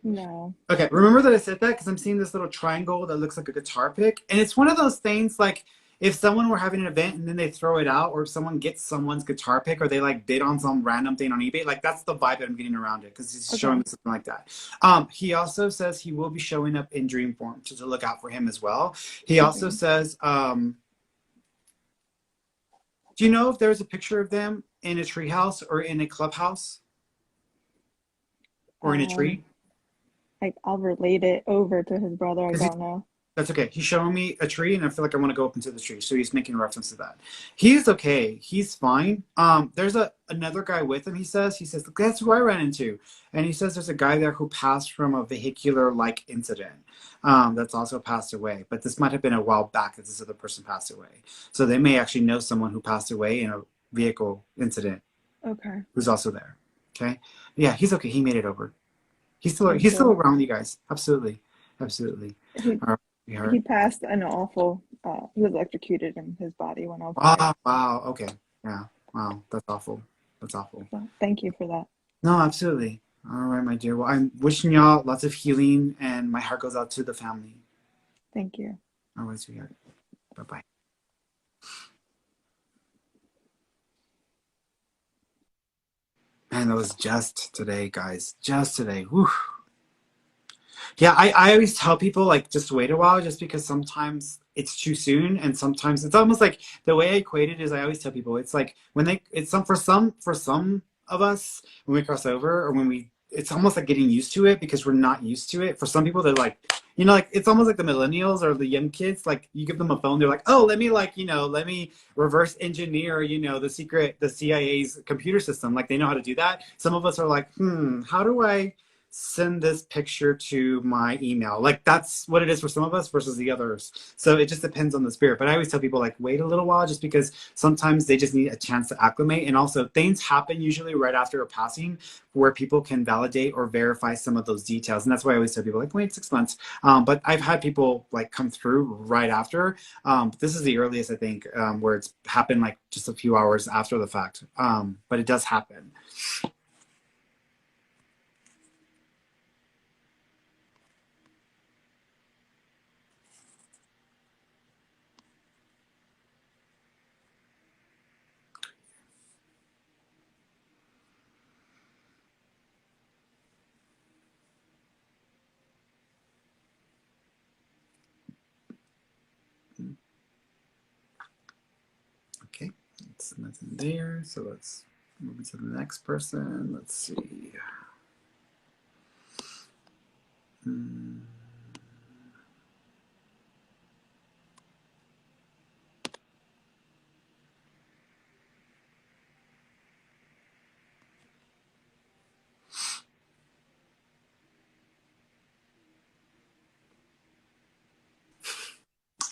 No. Okay, remember that I said that because I'm seeing this little triangle that looks like a guitar pick. And it's one of those things like if someone were having an event and then they throw it out, or if someone gets someone's guitar pick, or they like bid on some random thing on eBay, like that's the vibe that I'm getting around it because he's showing me something like that. He also says he will be showing up in dream form, so to look out for him as well. He also says, do you know if there's a picture of them in a treehouse or in a clubhouse or in a tree? I'll relate it over to his brother. I don't know. That's okay. He's showing me a tree, and I feel like I want to go up into the tree. So he's making reference to that. He's okay. He's fine. There's another guy with him. He says, that's who I ran into, and he says there's a guy there who passed from a vehicular like incident. That's also passed away. But this might have been a while back that this other person passed away. So they may actually know someone who passed away in a vehicle incident. Okay. Who's also there. Okay. Yeah, he's okay. He made it over. He's still around you guys. Absolutely. He passed an awful. He was electrocuted and his body went over. Wow. Okay. Yeah. Wow. That's awful. So thank you for that. No, absolutely. All right, my dear. Well, I'm wishing y'all lots of healing, and my heart goes out to the family. Thank you. All right, sweetheart. Bye-bye. Man, that was just today, guys. Just today. Whew. Yeah, I always tell people like just wait a while, just because sometimes it's too soon, and sometimes it's almost like the way I equate it is I always tell people it's like when it's for some of us when we cross over, or when it's almost like getting used to it because we're not used to it. For some people, they're like, like it's almost like the millennials or the young kids. Like you give them a phone, they're like, oh, let me reverse engineer, the CIA's computer system. Like they know how to do that. Some of us are like, how do I send this picture to my email? Like that's what it is for some of us versus the others. So it just depends on the spirit. But I always tell people like wait a little while, just because sometimes they just need a chance to acclimate. And also things happen usually right after a passing where people can validate or verify some of those details. And that's why I always tell people like wait 6 months. But I've had people like come through right after. But this is the earliest I think where it's happened like just a few hours after the fact. But it does happen. Okay, it's nothing there. So let's move to the next person. Let's see.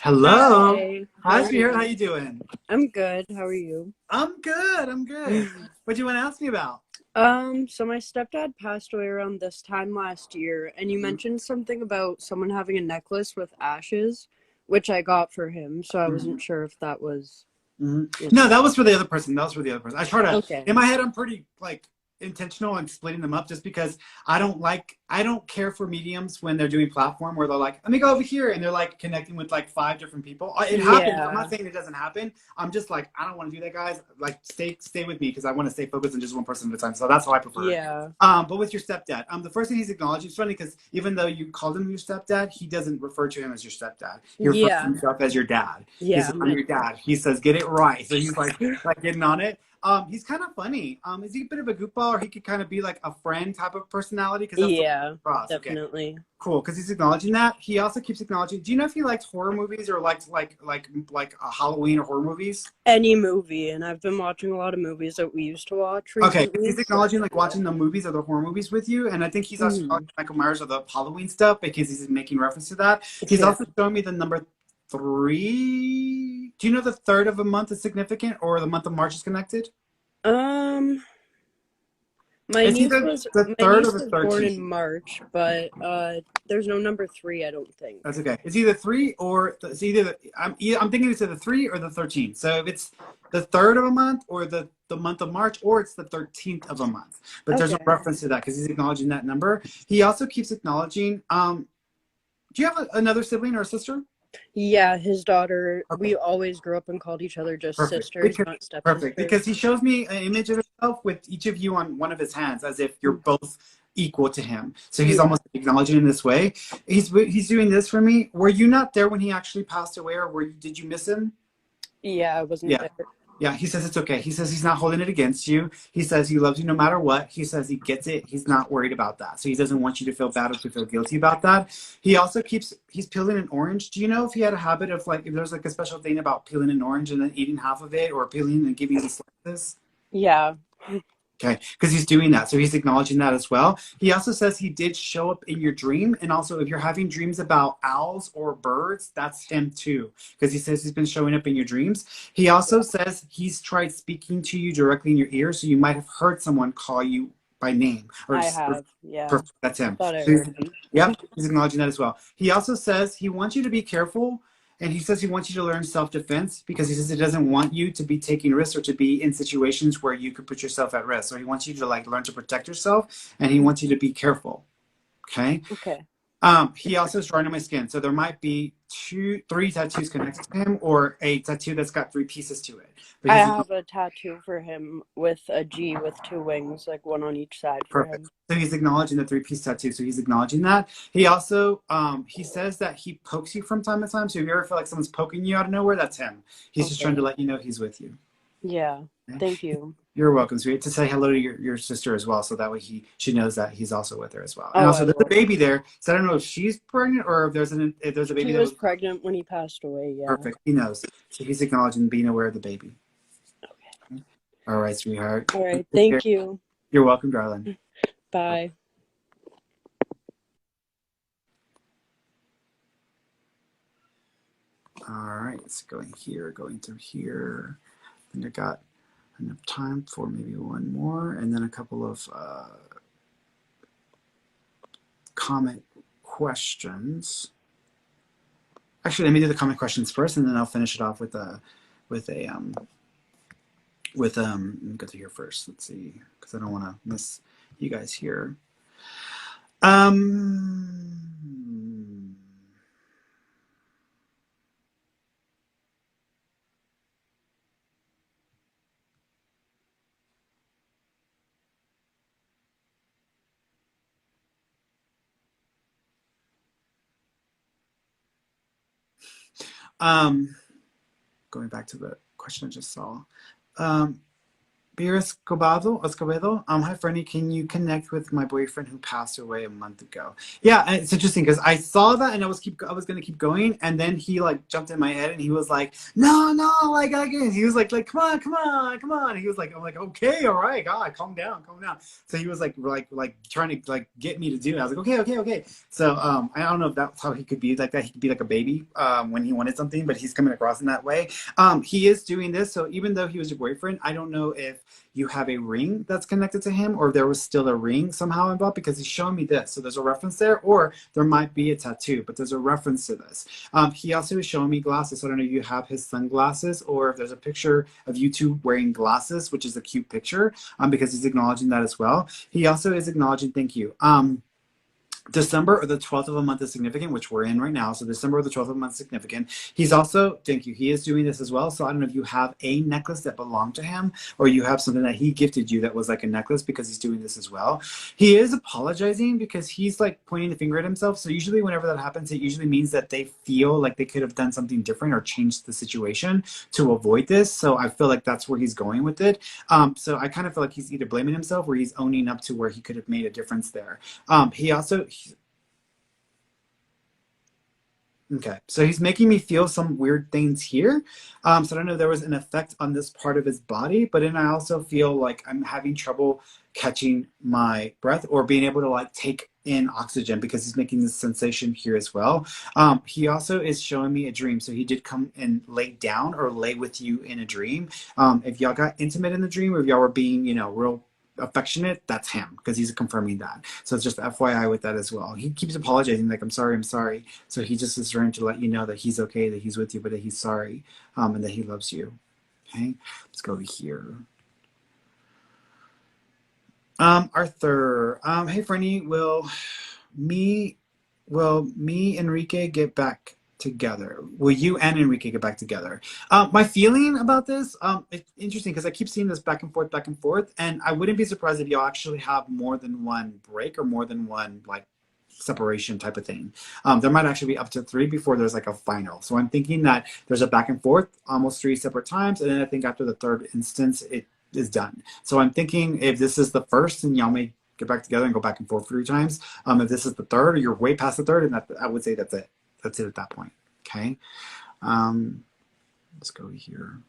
Hello. Hi, sweetheart. How you doing? I'm good. How are you? I'm good. What do you want to ask me about? So my stepdad passed away around this time last year, and you mentioned something about someone having a necklace with ashes, which I got for him, so I wasn't sure if that was... No, that was for the other person. I try to, okay. In my head, I'm pretty like intentional on splitting them up, just because I don't care for mediums when they're doing platform where they're like, let me go over here, and they're like connecting with like 5 different people. It happens. I'm not saying it doesn't happen. I'm just like, I don't want to do that, guys. Like stay with me, because I want to stay focused on just one person at a time. So that's how I prefer it. But with your stepdad, the first thing he's acknowledging, it's funny because even though you called him your stepdad, he doesn't refer to him as your stepdad. He refers to himself as your dad. He says, I'm your dad. He says, get it right. So he's like getting on it. He's kind of funny. Is he a bit of a goofball, or he could kind of be like a friend type of personality? Definitely. Okay. Cool, because he's acknowledging that. He also keeps acknowledging. Do you know if he likes horror movies or likes like Halloween or horror movies? Any movie, and I've been watching a lot of movies that we used to watch recently. Okay, he's acknowledging like watching the movies or the horror movies with you, and I think he's also talking Michael Myers or the Halloween stuff because he's making reference to that. He's also showing me the number 3. Do you know the 3rd of a month is significant, or the month of March is connected? My It's niece either was the my 3rd or niece the was born 13th. in March, but there's no number 3, I don't think. That's okay. It's either 3 or it's I'm thinking it's either 3 or the 13th. So if it's the 3rd of a month or the month of March, or it's the 13th of a month. But there's a Okay. reference to that because he's acknowledging that number. He also keeps acknowledging. Do you have another sibling or a sister? Yeah, his daughter. Okay. We always grew up and called each other just Perfect. sisters, not Perfect. stepsisters. Because he shows me an image of himself with each of you on one of his hands, as if you're both equal to him. So he's Yeah. almost acknowledging in this way. He's doing this for me. Were you not there when he actually passed away, or did you miss him? Yeah, I wasn't Yeah. there. Yeah, he says it's okay. He says he's not holding it against you. He says he loves you no matter what. He says he gets it. He's not worried about that. So he doesn't want you to feel bad or to feel guilty about that. He also he's peeling an orange. Do you know if he had a habit of, like, if there's like a special thing about peeling an orange and then eating half of it, or peeling and giving you slices? Yeah. Okay, because he's doing that. So he's acknowledging that as well. He also says he did show up in your dream. And also, if you're having dreams about owls or birds, that's him too. Because he says he's been showing up in your dreams. He also says he's tried speaking to you directly in your ear. So you might have heard someone call you by name. I have. Yeah. Perfect, that's I him. thought I So heard him. yep, he's acknowledging that as well. He also says he wants you to be careful. And he says he wants you to learn self-defense, because he says he doesn't want you to be taking risks or to be in situations where you could put yourself at risk. So he wants you to, like, learn to protect yourself, and he wants you to be careful. Okay. Okay. He also is drawing on my skin. So there might be 3 tattoos connected to him, or a tattoo that's got 3 pieces to it. But I he's have a tattoo for him with a G with 2 wings, like one on each side for perfect. him. So he's acknowledging the 3-piece tattoo. So he's acknowledging that. He also he says that he pokes you from time to time. So if you ever feel like someone's poking you out of nowhere, that's him. He's just trying to let you know he's with you. Yeah. Okay? Thank you. You're welcome, sweet. To say hello to your sister as well, so that way she knows that he's also with her as well. And Oh, also, I there's a will. baby there, so I don't know if she's pregnant or if there's a baby She that was was pregnant when he passed away. Yeah. perfect. He knows, so he's acknowledging being aware of the baby. Okay. All right, sweetheart. All right. Thank you. You're welcome, darling. Bye. All right, it's going here, going through here. I think I got enough time for maybe one more, and then a couple of comment questions. Actually, let me do the comment questions first, and then I'll finish it off with a let me go to here first. Let's see, because I don't want to miss you guys here. Going back to the question I just saw. Beer Escobedo. Hi, Ferny. Can you connect with my boyfriend who passed away a month ago? Yeah, and it's interesting because I saw that and I was gonna keep going, and then he, like, jumped in my head and he was like, no, like, again. He was like, come on. He was like, I'm like, okay, all right, God, calm down. So he was like trying to, like, get me to do it. I was like, okay. So I don't know if that's how he could be like that. He could be like a baby when he wanted something, but he's coming across in that way. He is doing this. So even though he was your boyfriend, I don't know if you have a ring that's connected to him, or there was still a ring somehow involved, because he's showing me this. So there's a reference there, or there might be a tattoo, but there's a reference to this. He also is showing me glasses. So I don't know if you have his sunglasses, or if there's a picture of you two wearing glasses, which is a cute picture, because he's acknowledging that as well. He also is acknowledging, thank you. December or the 12th of a month is significant, which we're in right now. So December or the 12th of a month is significant. He's also, thank you, he is doing this as well. So I don't know if you have a necklace that belonged to him, or you have something that he gifted you that was like a necklace, because he's doing this as well. He is apologizing because he's, like, pointing the finger at himself. So usually whenever that happens, it usually means that they feel like they could have done something different or changed the situation to avoid this. So I feel like that's where he's going with it. So I kind of feel like he's either blaming himself or he's owning up to where he could have made a difference there. He also, okay, so he's making me feel some weird things here. So I don't know if there was an effect on this part of his body, but then I also feel like I'm having trouble catching my breath or being able to, like, take in oxygen, because he's making this sensation here as well. He also is showing me a dream. So he did come and lay down or lay with you in a dream. If y'all got intimate in the dream, or if y'all were being, real affectionate, that's him because he's confirming that. So it's just FYI with that as well. He keeps apologizing, like, I'm sorry, I'm sorry. So he just is trying to let you know that he's okay, that he's with you, but that he's sorry, and that he loves you. Okay, let's go over here. Arthur. Hey, Ferny, will me Enrique get back together? Will you and Enrique get back together? My feeling about this, it's interesting because I keep seeing this back and forth, and I wouldn't be surprised if y'all actually have more than one break or more than one like separation type of thing. There might actually be up to 3 before there's like a final. So I'm thinking that there's a back and forth almost 3 separate times, and then I think after the 3rd instance it is done. So I'm thinking if this is the first, and y'all may get back together and go back and forth 3 times. If this is the 3rd, or you're way past the 3rd, and that, I would say that's it. That's it at that point. Okay. Let's go here.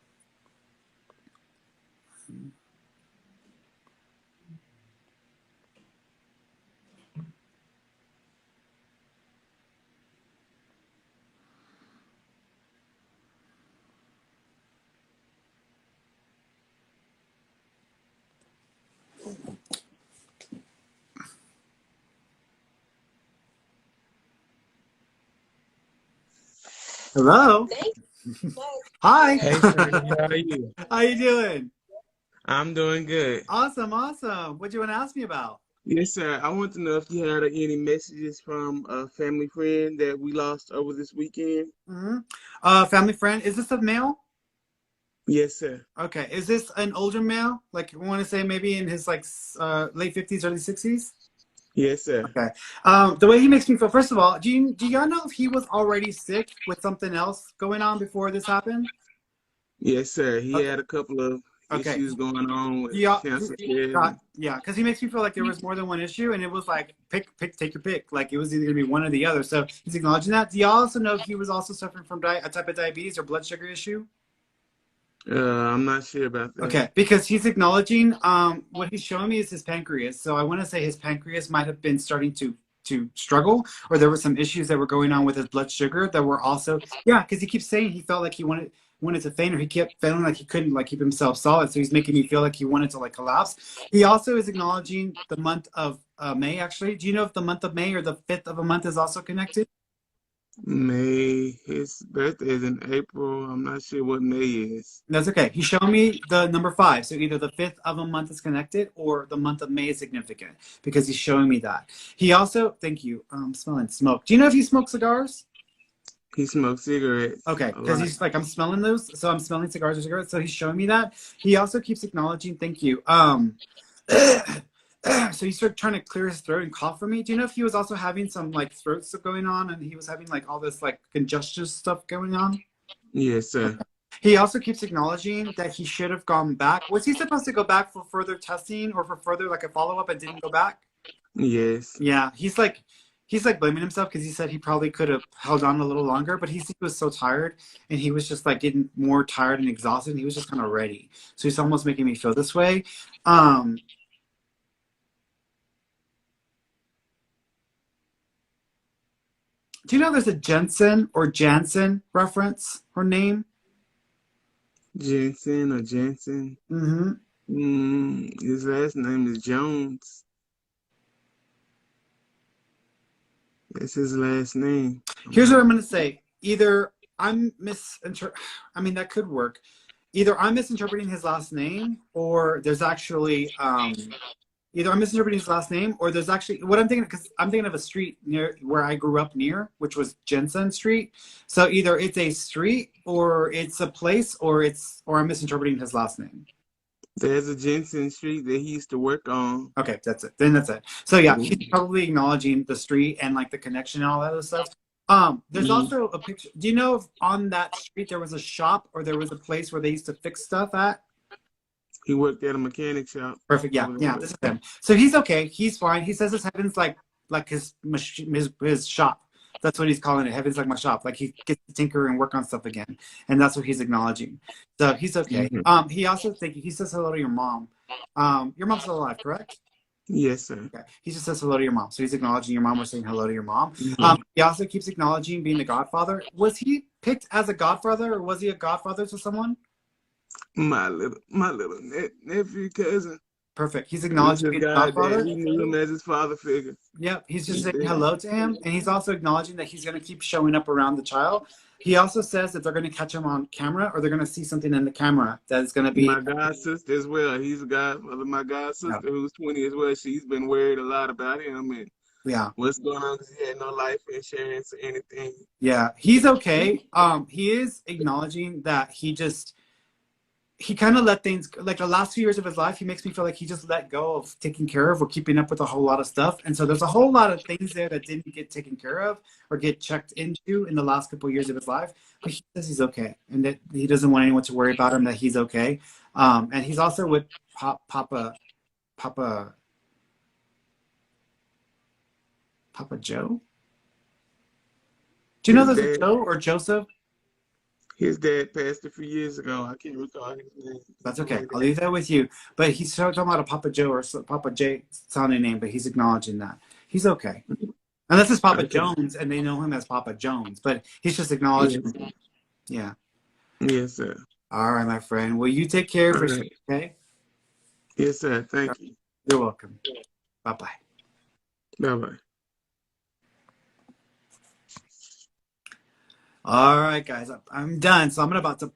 Hello. Hi. Hey, Ferny, how are you? How you doing? I'm doing good. Awesome. What do you want to ask me about? Yes, sir. I want to know if you had any messages from a family friend that we lost over this weekend. Family friend. Is this a male? Yes, sir. Okay. Is this an older male? Like, I want to say maybe in his like late 50s, early 60s? Yes, sir. Okay. The way he makes me feel, first of all, do y'all know if he was already sick with something else going on before this happened? Yes, sir. He Okay. had a couple of Okay. issues going on with Yeah, cancer. yeah, because he makes me feel like there was more than one issue, and it was like pick, take your pick. Like it was either gonna be one or the other. So he's acknowledging that. Do y'all also know if he was also suffering from a type of diabetes or blood sugar issue? I'm not sure about that. Okay, because he's acknowledging what he's showing me is his pancreas. So I want to say his pancreas might have been starting to struggle, or there were some issues that were going on with his blood sugar that were also because he keeps saying he felt like he wanted to faint, or he kept feeling like he couldn't like keep himself solid. So he's making me feel like he wanted to like collapse. He also is acknowledging the month of May. Actually, do you know if the month of May or the 5th of a month is also connected? May. His birthday is in April. I'm not sure what May is. That's okay. He's showing me the number 5. So either the 5th of a month is connected or the month of May is significant because he's showing me that. He also, thank you, smelling smoke. Do you know if he smokes cigars? He smokes cigarettes. Okay, because he's like, I'm smelling those. So I'm smelling cigars or cigarettes. So he's showing me that. He also keeps acknowledging, thank you. So he started trying to clear his throat and cough for me. Do you know if he was also having some like throat stuff going on, and he was having like all this like congestion stuff going on? Yes, sir. He also keeps acknowledging that he should have gone back. Was he supposed to go back for further testing or for further like a follow-up and didn't go back? Yes. Yeah, he's like blaming himself because he said he probably could have held on a little longer, but he was so tired, and he was just like getting more tired and exhausted, and he was just kind of ready. So he's almost making me feel this way. Do you know there's a Jensen or Jansen reference or name? Jensen or Jensen? His last name is Jones. That's his last name. Here's what I'm going to say. Either I'm I mean, that could work. Either I'm misinterpreting his last name, or there's actually either I'm misinterpreting his last name, or there's actually what I'm thinking, because I'm thinking of a street near where I grew up near, which was Jensen Street. So either it's a street, or it's a place, or I'm misinterpreting his last name. There's a Jensen Street that he used to work on. Okay, that's it. Then that's it. So yeah, he's probably acknowledging the street and like the connection and all that other stuff. There's also a picture. Do you know if on that street there was a shop or there was a place where they used to fix stuff at? He worked at a mechanic shop. Perfect. Yeah, this is him. So he's okay. He's fine. He says his heaven's like his shop. That's what he's calling it. Heaven's like my shop. Like he gets to tinker and work on stuff again, and that's what he's acknowledging. So he's okay. He also he says hello to your mom. Your mom's still alive, correct? Yes, sir. Okay. He just says hello to your mom. So he's acknowledging your mom or saying hello to your mom. He also keeps acknowledging being the godfather. Was he picked as a godfather, or was he a godfather to someone? My little nephew, cousin. Perfect. He's He's acknowledging just being a God that godfather. he knew him as his father figure. Yep. He's just He's saying there. hello to him. And he's also acknowledging that he's going to keep showing up around the child. He also says that they're going to catch him on camera or they're going to see something in the camera that is going to be. My god sister as well. He's a godmother. My god Yeah. sister, who's 20 as well, she's been worried a lot about him and Yeah. what's going on because he had no life insurance or anything. Yeah. He's okay. He is acknowledging that he kind of let things, like the last few years of his life, he makes me feel like he just let go of taking care of or keeping up with a whole lot of stuff. And so there's a whole lot of things there that didn't get taken care of or get checked into in the last couple of years of his life. But he says he's okay and that he doesn't want anyone to worry about him, that he's okay. And he's also with Papa Joe. Do you know His there's a dad, Joe or Joseph? his dad passed a few years ago. I can't recall his name. That's okay. I'll leave that with you. But he's talking about a Papa Joe or Papa J sounding name, but he's acknowledging that. He's okay. Unless it's Papa Okay. Jones and they know him as Papa Jones, but he's just Yes. acknowledging. Yeah. Yes, sir. All right, my friend. Well, you take care All for sure, right. okay? Yes, sir. Thank you. You're welcome. Bye-bye. Bye-bye. All right, guys. I'm done. So I'm about to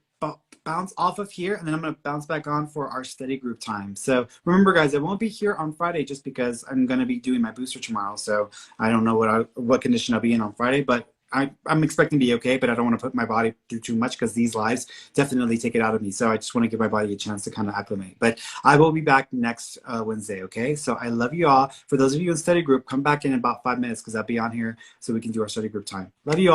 bounce off of here, and then I'm going to bounce back on for our study group time. So remember, guys, I won't be here on Friday just because I'm going to be doing my booster tomorrow. So I don't know what condition I'll be in on Friday, but I'm expecting to be okay, but I don't want to put my body through too much because these lives definitely take it out of me. So I just want to give my body a chance to kind of acclimate. But I will be back next Wednesday, okay? So I love you all. For those of you in study group, come back in about 5 minutes because I'll be on here so we can do our study group time. Love you all.